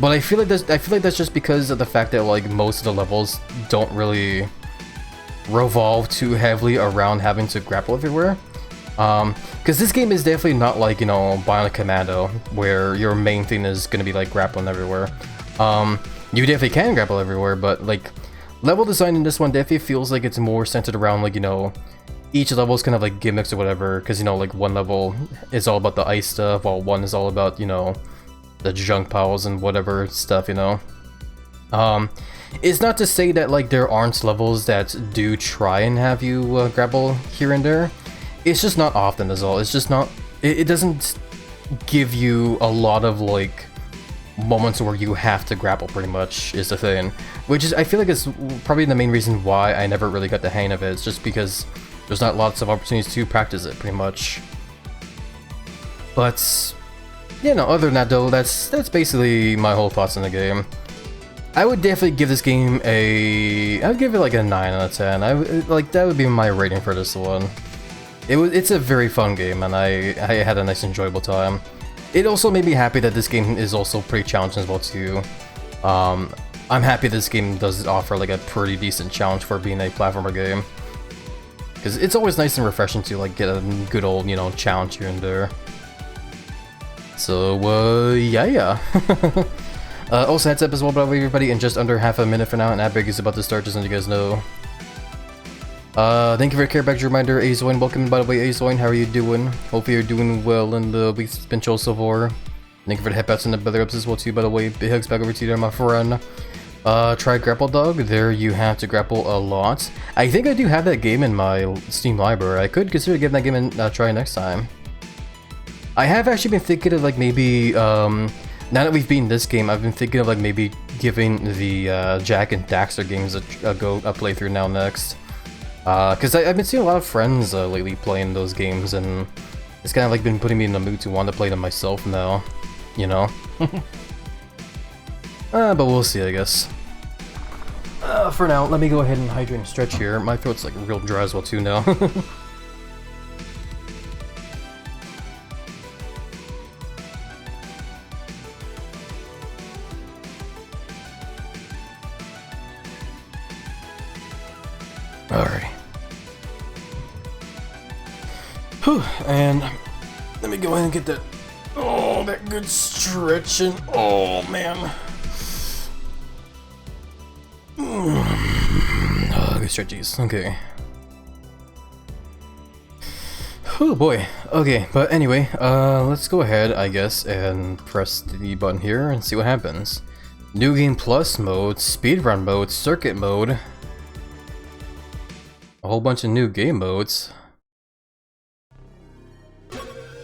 S1: I feel like that's just because of the fact that, like, most of the levels don't really revolve too heavily around having to grapple everywhere. Because this game is definitely not like, you know, Bionic Commando, where your main thing is going to be like grappling everywhere. You definitely can grapple everywhere, but like level design in this one definitely feels like it's more centered around, like, you know, each level is kind of like gimmicks or whatever, because, you know, like one level is all about the ice stuff, while one is all about, you know, the junk piles and whatever stuff, you know. It's not to say that, like, there aren't levels that do try and have you grapple here and there. It's just not often is all. It's just not... It doesn't give you a lot of, like, moments where you have to grapple, pretty much, is the thing. Which is, I feel like it's probably the main reason why I never really got the hang of it. It's just because there's not lots of opportunities to practice it, pretty much. But, you know, other than that, though, that's basically my whole thoughts on the game. I would definitely give this game I would give it like a 9 out of 10. Like, that would be my rating for this one. It's a very fun game, and I had a nice enjoyable time. It also made me happy that this game is also pretty challenging as well too. I'm happy this game does offer like a pretty decent challenge for being a platformer game. Because it's always nice and refreshing to like get a good old, you know, challenge here and there. So, yeah. Also, heads up as well, by the way, everybody, in just under half a minute from now, an ad break is about to start, just so you guys know. Thank you for your care package reminder, Azoin. Welcome, by the way, Azoin. How are you doing? Hopefully you're doing well in the week's been chill so far. Thank you for the headbats and the belly ups as well, too, by the way. Big hugs back over to you there, my friend. Try Grapple Dog. There you have to grapple a lot. I think I do have that game in my Steam library. I could consider giving that game a try next time. I have actually been thinking of like maybe, now that we've beaten this game, I've been thinking of like maybe giving the Jack and Daxter games a playthrough now next. Because I've been seeing a lot of friends lately playing those games, and it's kind of like been putting me in the mood to want to play them myself now, you know? But we'll see, I guess. For now, let me go ahead and hydrate and stretch here. My throat's like real dry as well too now. Alrighty. Whew, and let me go ahead and get that. Oh, that good stretching. Oh, man. Oh, good stretchies. Okay. Oh boy. Okay, but anyway, let's go ahead, I guess, and press the button here and see what happens. New Game Plus mode, speedrun mode, circuit mode. A whole bunch of new game modes.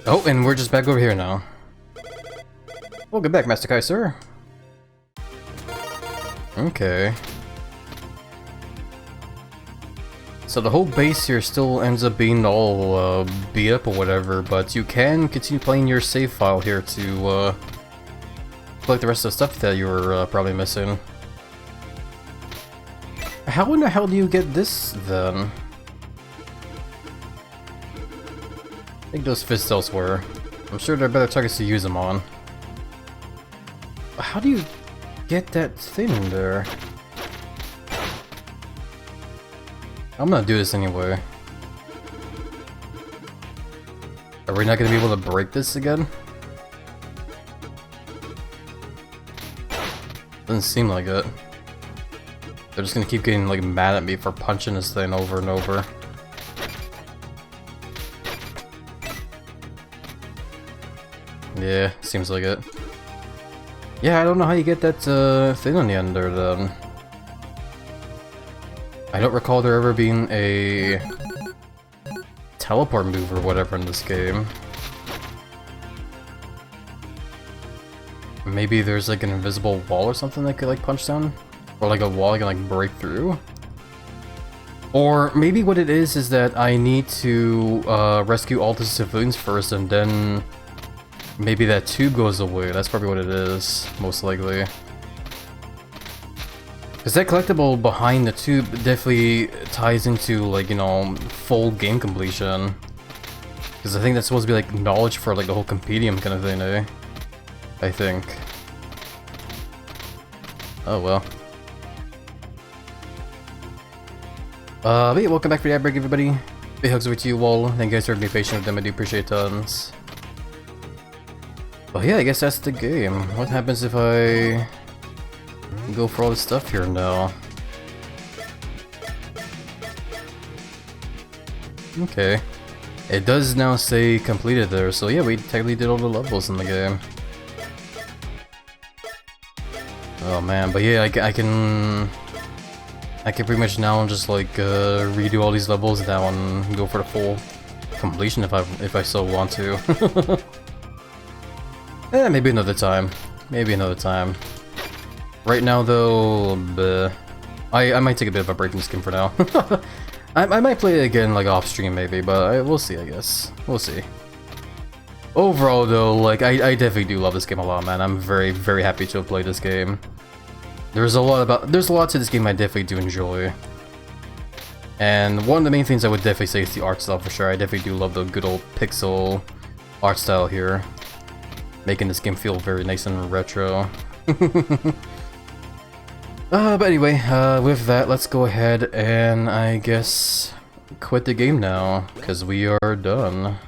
S1: Oh, and we're just back over here now. Welcome back, Master Kai, sir. Okay. So the whole base here still ends up being all beat up or whatever, but you can continue playing your save file here to collect the rest of the stuff that you were probably missing. How in the hell do you get this, then? I think those fists elsewhere. I'm sure there are better targets to use them on. How do you get that thing in there? I'm gonna do this anyway. Are we not gonna be able to break this again? Doesn't seem like it. They're just gonna keep getting like mad at me for punching this thing over and over. Yeah, seems like it. Yeah, I don't know how you get that thing on the end there then. I don't recall there ever being a teleport move or whatever in this game. Maybe there's like an invisible wall or something that could like punch down? Or like a wall I can like break through? Or maybe what it is that I need to rescue all the civilians first, and then maybe that tube goes away. That's probably what it is, most likely. Because that collectible behind the tube definitely ties into, like, you know, full game completion. Because I think that's supposed to be like knowledge for like the whole compendium kind of thing, eh? I think. Oh well. But yeah, welcome back for the ad break, everybody. Big hugs over to you all. Thank you guys for being patient with them. I do appreciate tons. But yeah, I guess that's the game. What happens if I go for all this stuff here now? Okay. It does now say completed there, so yeah, we technically did all the levels in the game. Oh man, but yeah, I can pretty much now just like redo all these levels now and go for the full completion if I so want to. Eh, maybe another time. Maybe another time. Right now though, I might take a bit of a break in this game for now. I might play it again like off stream maybe, but we'll see, I guess. We'll see. Overall though, like I definitely do love this game a lot, man. I'm very, very happy to have played this game. there's a lot to this game I definitely do enjoy. And one of the main things I would definitely say is the art style for sure. I definitely do love the good old pixel art style here, making this game feel very nice and retro. But anyway, with that, let's go ahead and I guess quit the game now, because we are done.